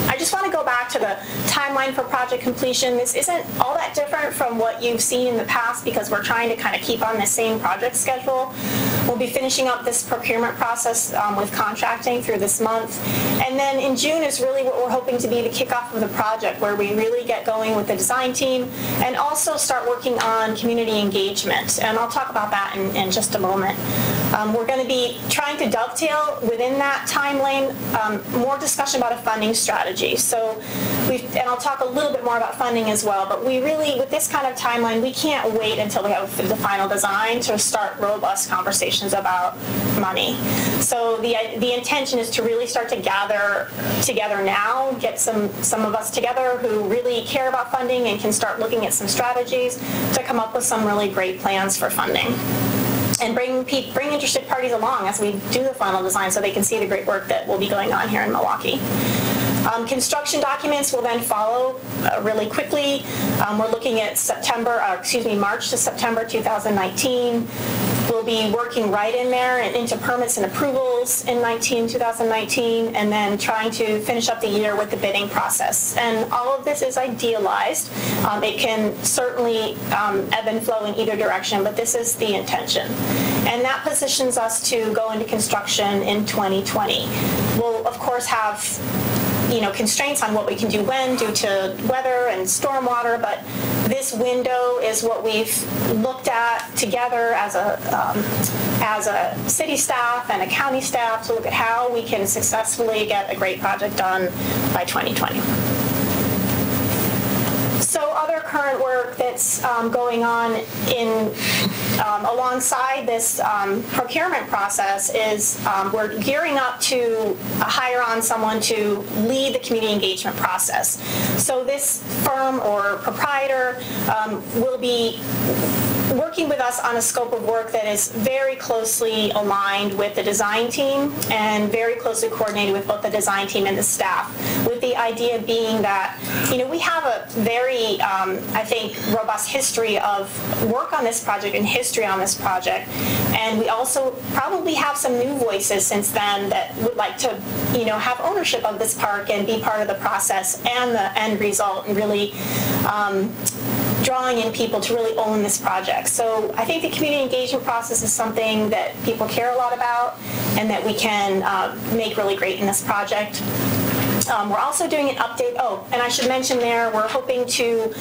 Speaker 10: I just want to go back to the timeline for project completion. This isn't all that different from what you've seen in the past because we're trying to kind of keep on the same project schedule. We'll be finishing up this procurement process with contracting through this month. And then in June is really what we're hoping to be the kickoff of the project, where we really get going with the design team and also start working on community engagement. And I'll talk about that in just a moment. We're going to be trying to dovetail within that timeline more discussion about a funding strategy. So and I'll talk a little bit more about funding as well, but we really, with this kind of timeline, we can't wait until we have the final design to start robust conversations about money. So the intention is to really start to gather together now, get some of us together who really care about funding and can start looking at some strategies to come up with some really great plans for funding. And bring interested parties along as we do the final design so they can see the great work that will be going on here in Milwaukee. Construction documents will then follow really quickly. We're looking at March to September 2019. We'll be working right in there and into permits and approvals in 2019, and then trying to finish up the year with the bidding process. And all of this is idealized. It can certainly ebb and flow in either direction, but this is the intention. And that positions us to go into construction in 2020. We'll, of course, have constraints on what we can do when due to weather and stormwater, but this window is what we've looked at together as a city staff and a county staff to look at how we can successfully get a great project done by 2020. So other current work that's going on alongside this procurement process is we're gearing up to hire on someone to lead the community engagement process. So this firm or proprietor will be working with us on a scope of work that is very closely aligned with the design team and very closely coordinated with both the design team and the staff, with the idea being that, we have a very, I think, robust history of work on this project and history on this project. And we also probably have some new voices since then that would like to, have ownership of this park and be part of the process and the end result, and really drawing in people to really own this project. So I think the community engagement process is something that people care a lot about and that we can make really great in this project. We're also doing an update. Oh, and I should mention there, we're hoping to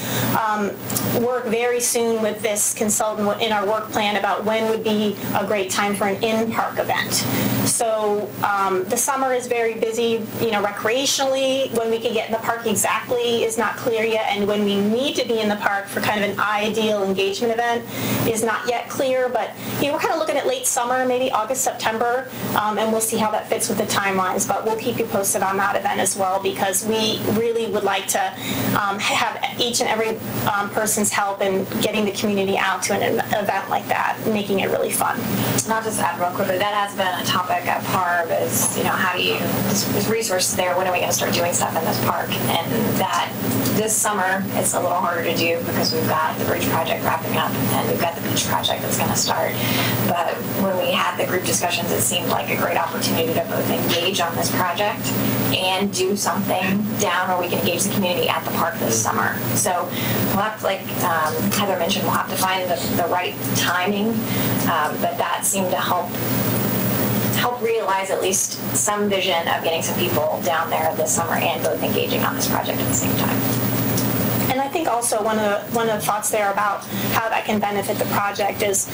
Speaker 10: work very soon with this consultant in our work plan about when would be a great time for an in-park event. So the summer is very busy, recreationally. When we can get in the park exactly is not clear yet, and when we need to be in the park for kind of an ideal engagement event is not yet clear. But we're kind of looking at late summer, maybe August, September, and we'll see how that fits with the timelines. But we'll keep you posted on that event as well, because we really would like to have each and every person's help in getting the community out to an event like that, making it really fun.
Speaker 1: And I'll just add real quickly, that has been a topic topic at PARB is, how do you, there's resources there, when are we going to start doing stuff in this park? And that this summer, it's a little harder to do because we've got the bridge project wrapping up and we've got the beach project that's going to start. But when we had the group discussions, it seemed like a great opportunity to both engage on this project and do something down where we can engage the community at the park this summer. So we'll have to, like Heather mentioned, we'll have to find the right timing, but that seemed to help realize at least some vision of getting some people down there this summer and both engaging on this project at the same time.
Speaker 10: And I think also one of the thoughts there about how that can benefit the project is,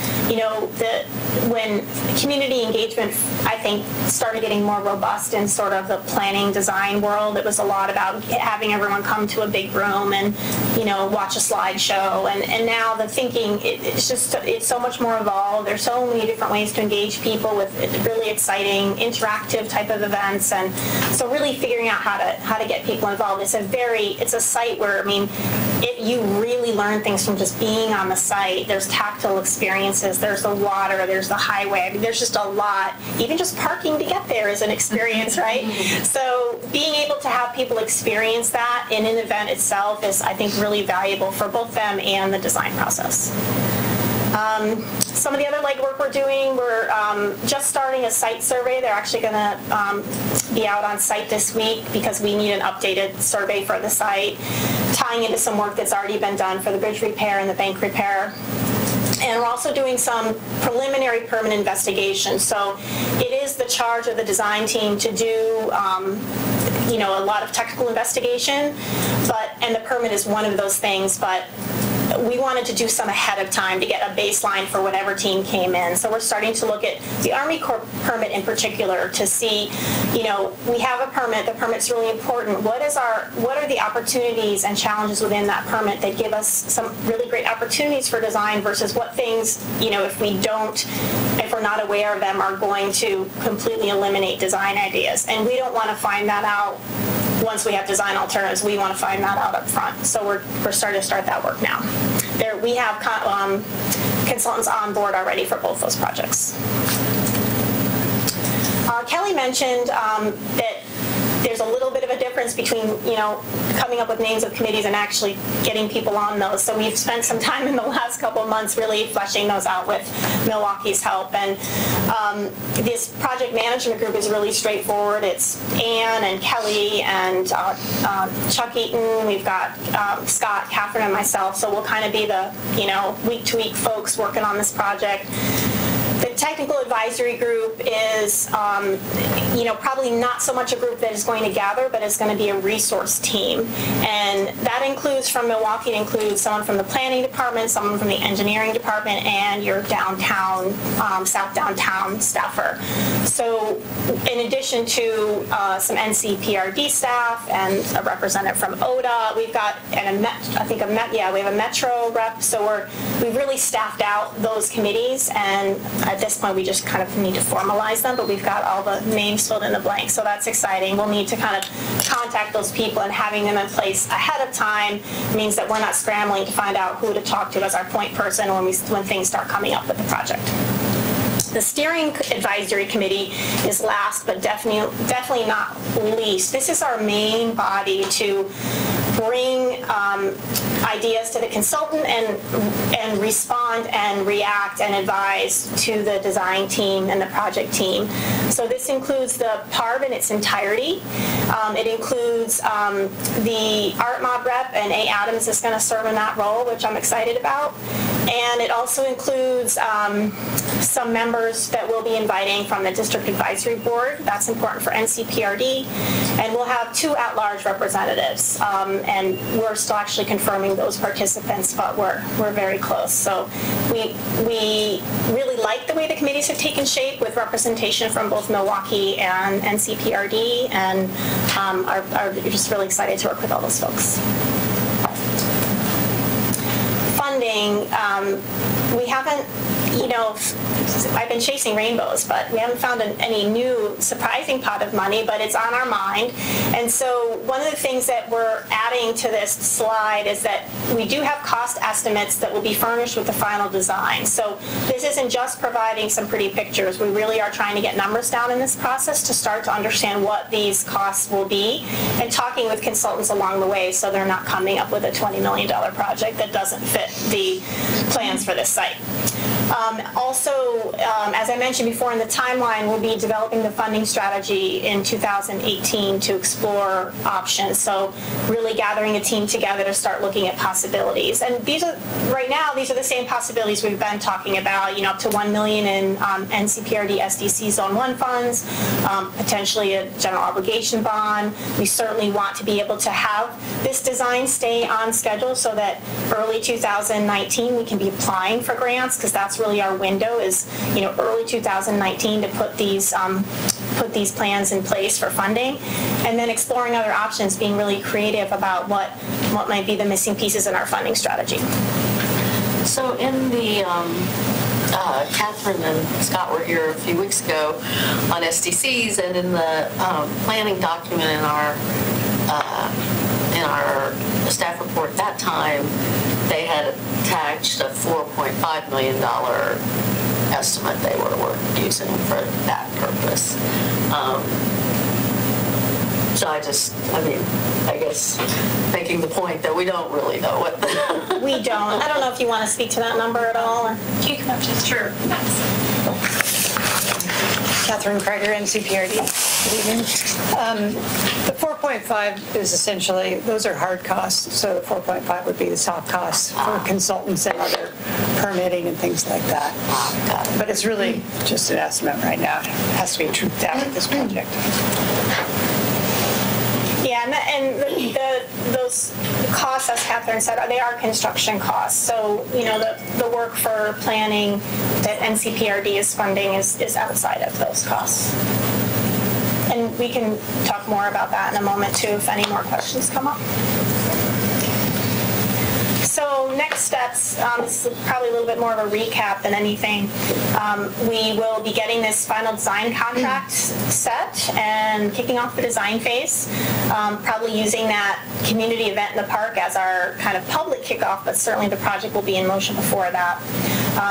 Speaker 10: when community engagement, I think, started getting more robust in sort of the planning design world, it was a lot about having everyone come to a big room and, watch a slideshow. And now the thinking, it's so much more evolved. There's so many different ways to engage people with really exciting, interactive type of events. And so really figuring out how to get people involved. It's a site where, you really learn things from just being on the site. There's tactile experiences, there's the water, there's the highway. There's just a lot. Even just parking to get there is an experience, right? So being able to have people experience that in an event itself is, I think, really valuable for both them and the design process. Some of the other legwork we're doing, we're just starting a site survey. They're actually going to be out on site this week because we need an updated survey for the site, tying into some work that's already been done for the bridge repair and the bank repair. And we're also doing some preliminary permit investigation. So it is the charge of the design team to do a lot of technical investigation, and the permit is one of those things, but we wanted to do some ahead of time to get a baseline for whatever team came in. So we're starting to look at the Army Corps permit in particular to see, we have a permit, the permit's really important. What are the opportunities and challenges within that permit that give us some really great opportunities for design versus what things, if we're not aware of them, are going to completely eliminate design ideas. And we don't want to find that out once we have design alternatives. We want to find that out up front. So we're starting to start that work now. We have consultants on board already for both those projects. Kelly mentioned that there's a little bit of a difference between, coming up with names of committees and actually getting people on those. So we've spent some time in the last couple of months really fleshing those out with Milwaukee's help. And this project management group is really straightforward. It's Ann and Kelly and Chuck Eaton. We've got Scott, Catherine, and myself. So we'll kind of be the, week-to-week folks working on this project. The technical advisory group is, probably not so much a group that is going to gather, but it's going to be a resource team. And that includes, from Milwaukie, it includes someone from the planning department, someone from the engineering department, and your downtown, South Downtown staffer. So in addition to some NCPRD staff and a representative from ODA, we've got, we have a Metro rep. So we've really staffed out those committees, and at this point we just kind of need to formalize them, but we've got all the names filled in the blank, so that's exciting. We'll need to kind of contact those people, and having them in place ahead of time means that we're not scrambling to find out who to talk to as our point person when things start coming up with the project. The steering advisory committee is last, but definitely not least. This is our main body to bring ideas to the consultant and respond and react and advise to the design team and the project team. So this includes the PARB in its entirety. It includes the Art Mob rep, and A. Adams is going to serve in that role, which I'm excited about. And it also includes some members that we'll be inviting from the District Advisory Board. That's important for NCPRD. And we'll have 2 at-large representatives. And we're still actually confirming those participants, but we're very close. So we really like the way the committees have taken shape with representation from both Milwaukie and NCPRD, and are just really excited to work with all those folks. Funding, we haven't I've been chasing rainbows, but we haven't found any new surprising pot of money, but it's on our mind. And so one of the things that we're adding to this slide is that we do have cost estimates that will be furnished with the final design. So this isn't just providing some pretty pictures. We really are trying to get numbers down in this process to start to understand what these costs will be and talking with consultants along the way so they're not coming up with a $20 million project that doesn't fit the plans for this site. Also, as I mentioned before in the timeline, we'll be developing the funding strategy in 2018 to explore options. So really gathering a team together to start looking at possibilities. And right now, these are the same possibilities we've been talking about, up to $1 million in NCPRD SDC Zone 1 funds, potentially a general obligation bond. We certainly want to be able to have this design stay on schedule so that early 2019 we can be applying for grants, because that's really our window is, early 2019 to put these plans in place for funding, and then exploring other options, being really creative about what might be the missing pieces in our funding strategy.
Speaker 6: So in the, Catherine and Scott were here a few weeks ago on SDCs, and in the planning document in our staff report that time, they had attached a $4.5 million estimate they were using for that purpose. So I guess making the point that we don't really know what
Speaker 10: we don't. I don't know if you want to speak to that number at all. Or
Speaker 1: You can have just sure.
Speaker 11: Catherine Kreger, NCPRD. Good evening. The 4.5 is essentially, those are hard costs, so the 4.5 would be the soft costs for consultants and other permitting and things like that. But it's really just an estimate right now. It has to be truthed out with this project.
Speaker 10: Yeah, and those costs, as Catherine said, they are construction costs. So, the work for planning that NCPRD is funding is outside of those costs. And we can talk more about that in a moment, too, if any more questions come up. So next steps, this is probably a little bit more of a recap than anything. We will be getting this final design contract set and kicking off the design phase, probably using that community event in the park as our kind of public kickoff, but certainly the project will be in motion before that.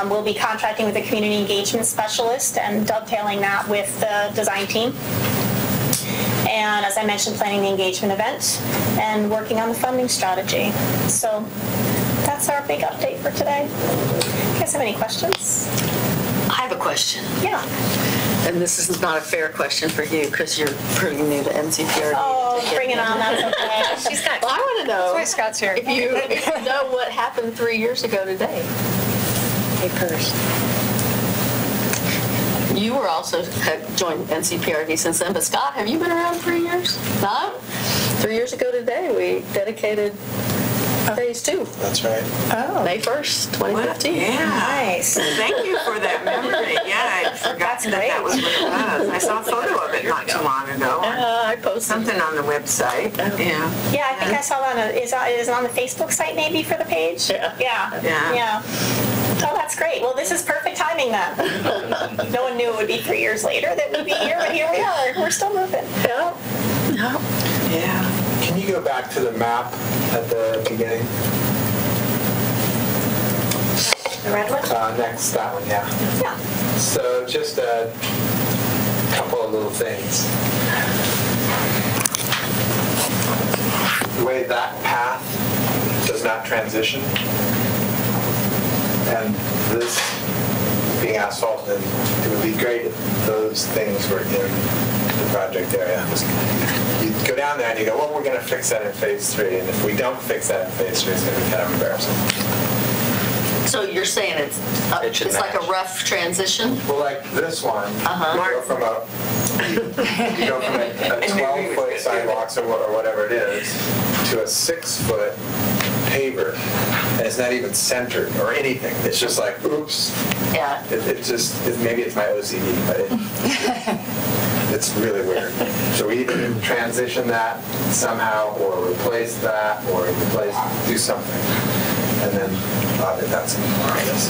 Speaker 10: We'll be contracting with a community engagement specialist and dovetailing that with the design team. And as I mentioned, planning the engagement event and working on the funding strategy. So that's our big update for today. You guys have any questions?
Speaker 6: I have a question.
Speaker 10: Yeah.
Speaker 6: And this is not a fair question for you because you're pretty new to NCPRD.
Speaker 10: Oh, bring it on. That's okay.
Speaker 6: She's got. Well, I want to know.
Speaker 11: That's why Scott's here.
Speaker 6: If you know what happened 3 years ago today.
Speaker 11: Hey, first.
Speaker 6: You were also joined NCPRD since then, but Scott, have you been around 3 years? No? 3 years ago today, we dedicated phase 2.
Speaker 2: That's right.
Speaker 11: Oh.
Speaker 6: May 1st, 2015.
Speaker 3: Yeah.
Speaker 10: Nice.
Speaker 3: Thank you for that memory. Yeah, I forgot that was what it was. I saw a photo of it not too long ago.
Speaker 6: I posted
Speaker 3: Something on the website. Yeah.
Speaker 10: Yeah, I think I saw that is it on the Facebook site maybe for the page?
Speaker 6: Yeah.
Speaker 10: Yeah. Oh, that's great. Well, this is perfect timing then. No one knew it would be 3 years later that we'd be here, but here we are. We're still moving.
Speaker 6: Yeah.
Speaker 3: Yeah.
Speaker 2: Can you go back to the map at the beginning?
Speaker 10: The red one?
Speaker 2: Next, that one, yeah.
Speaker 10: Yeah.
Speaker 2: So just a couple of little things. The way that path does not transition, and this being asphalted, it would be great if those things were in the project area. You go down there and you go, well, we're going to fix that in phase 3, and if we don't fix that in phase 3, it's going to be kind of embarrassing.
Speaker 6: So you're saying it's like a rough transition?
Speaker 2: Well, like this one, you go from a 12-foot sidewalk or whatever it is to a 6-foot paver, and it's not even centered or anything. It's just like, oops.
Speaker 6: Yeah.
Speaker 2: Maybe it's my OCD, but it's really weird. So we either transition that somehow, or replace that, or do something. And then that's this.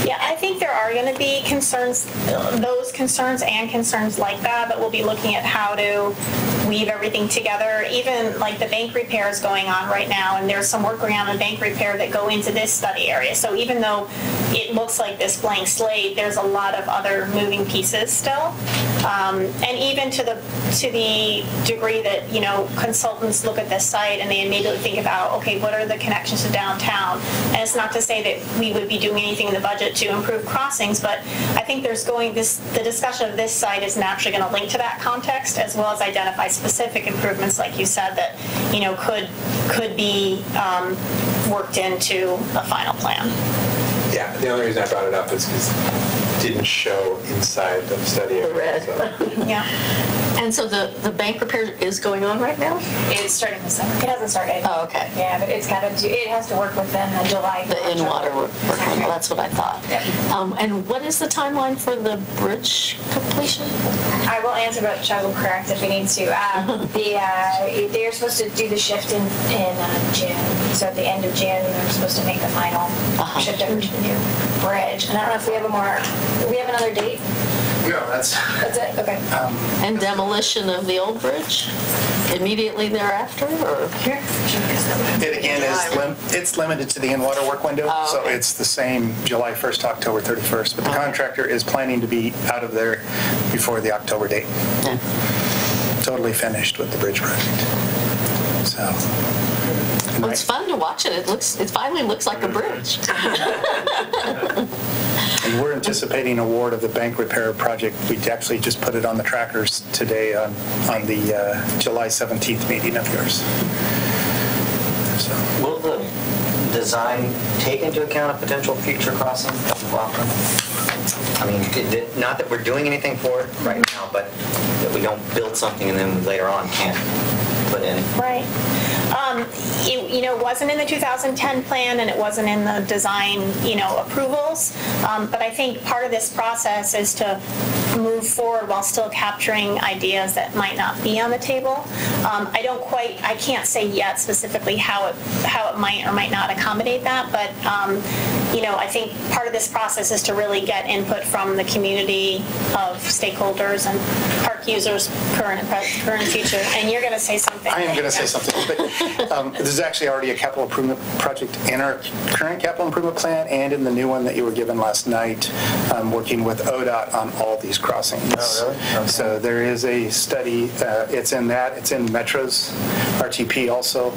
Speaker 10: Yeah, I think there are going to be concerns, those concerns and concerns like that, but we'll be looking at how to weave everything together. Even like the bank repair is going on right now, and there's some work going on bank repair that go into this study area. So even though it looks like this blank slate, there's a lot of other moving pieces still. And even to the degree that, you know, consultants look at this site and they immediately think about, okay, what are the connections to downtown? And it's not to say that we would be doing anything in the budget to improve crossings, but I think the discussion of this site is naturally going to link to that context, as well as identify specific improvements, like you said, that, you know, could be worked into a final plan.
Speaker 2: Yeah, the only reason I brought it up is because it didn't show inside the study area.
Speaker 6: Red.
Speaker 2: So.
Speaker 10: Yeah.
Speaker 6: And so the bank repair is going on right now?
Speaker 1: It's starting this summer. It hasn't started.
Speaker 6: Oh, okay.
Speaker 1: Yeah, but it has to work within July.
Speaker 6: The in-water work, that's what I thought.
Speaker 1: Yep.
Speaker 6: And what is the timeline for the bridge completion?
Speaker 1: I will answer, but Chuck will correct if we need to. They're supposed to do the shift in June. So at the end of June, they're supposed to make the final shift over to the new bridge. And I don't know if we have another date.
Speaker 2: No, that's
Speaker 1: it? Okay.
Speaker 6: And demolition of the old bridge immediately thereafter, or?
Speaker 12: It again it's limited to the in-water work window, so it's the same July 1st to October 31st, but the contractor is planning to be out of there before the October date.
Speaker 6: Yeah.
Speaker 12: Totally finished with the bridge project. So.
Speaker 6: Well, it's fun to watch it. It finally looks like a bridge.
Speaker 12: And we're anticipating award of the bank repair project. We actually just put it on the trackers today on the July 17th meeting of yours. So.
Speaker 9: Will the design take into account a potential future crossing of Milwaukie? I mean, not that we're doing anything for it right now, but that we don't build something and then later on can't put in.
Speaker 10: Right. It wasn't in the 2010 plan and it wasn't in the design, approvals. But I think part of this process is to move forward while still capturing ideas that might not be on the table. I can't say yet specifically how it might or might not accommodate that, but I think part of this process is to really get input from the community of stakeholders and park users, current and future. And you're going to say something.
Speaker 12: I am going to say something. But there's actually already a capital improvement project in our current capital improvement plan and in the new one that you were given last night, working with ODOT on all these crossings.
Speaker 9: Oh, really? Okay.
Speaker 12: So there is a study. It's in Metro's RTP also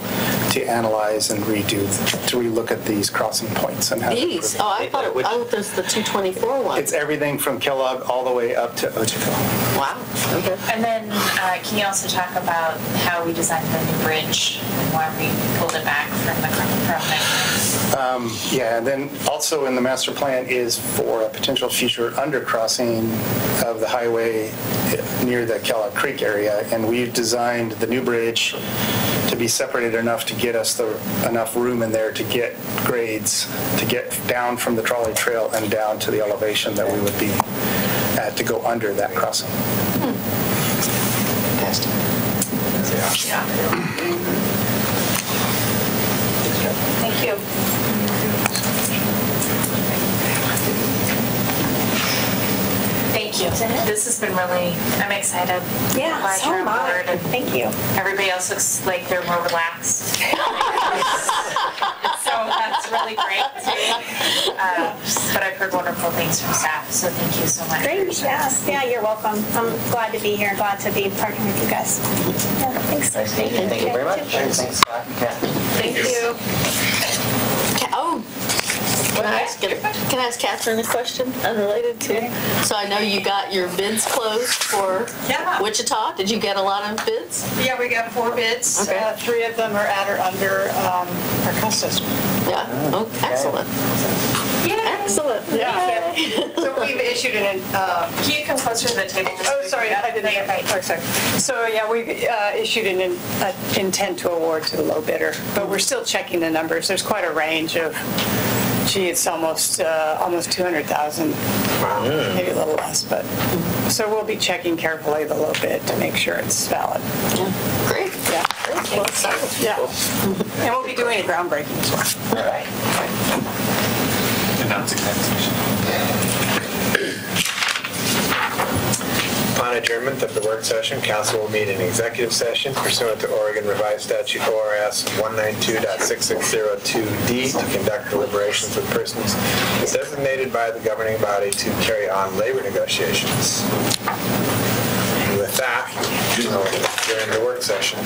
Speaker 12: to analyze and relook at these crossing points and how.
Speaker 6: These? Oh, I thought there's the 224 one.
Speaker 12: It's everything from Kellogg all the way up to Otico.
Speaker 6: Wow. Okay.
Speaker 13: And then can you also talk about how we designed the new bridge and why we pulled it back from the
Speaker 12: Yeah, and then also in the master plan is for a potential future undercrossing of the highway near the Kellogg Creek area, and we've designed the new bridge to be separated enough to get us enough room in there to get grades, to get down from the trolley trail and down to the elevation that we would be at to go under that crossing.
Speaker 1: Thank you. Thank you.
Speaker 13: This has been I'm excited.
Speaker 10: Yeah,
Speaker 13: Glad
Speaker 10: so
Speaker 13: you're
Speaker 10: am
Speaker 13: on
Speaker 10: I.
Speaker 13: board, and
Speaker 10: Thank you.
Speaker 13: everybody else looks like they're more relaxed. So that's really great too. But I've heard wonderful things from staff, so thank you so much.
Speaker 10: Great. Yeah, you're welcome. I'm glad to be here. Glad to be partnering with you guys. Yeah, thanks.
Speaker 9: Thank you very much. Thanks, Scott and Kathy.
Speaker 13: Thank you.
Speaker 6: Can I ask Catherine a question unrelated to? So I know you got your bids closed for Wichita. Did you get a lot of bids?
Speaker 11: Yeah, we got 4 bids.
Speaker 6: Okay.
Speaker 11: 3 of them are at or under our cost estimate.
Speaker 6: Yeah. Oh, excellent. Excellent.
Speaker 11: Yeah. So we've issued an.
Speaker 13: Can you come closer to the table?
Speaker 11: Oh, sorry, I didn't get right. Oh, sorry. So yeah, we've issued an intent to award to the low bidder, but we're still checking the numbers. There's quite a range of. It's almost 200,000, maybe a little less, but so we'll be checking carefully the low bid to make sure it's valid.
Speaker 6: Yeah. Great.
Speaker 11: Yeah.
Speaker 6: Well excited.
Speaker 11: Yeah. And we'll be doing a groundbreaking as well.
Speaker 2: And
Speaker 14: Announcing that session.
Speaker 2: Upon adjournment of the work session, council will meet in executive session pursuant to Oregon Revised Statute ORS 192.6602D to conduct deliberations with persons designated by the governing body to carry on labor negotiations. And with that, we'll adjourn the work session.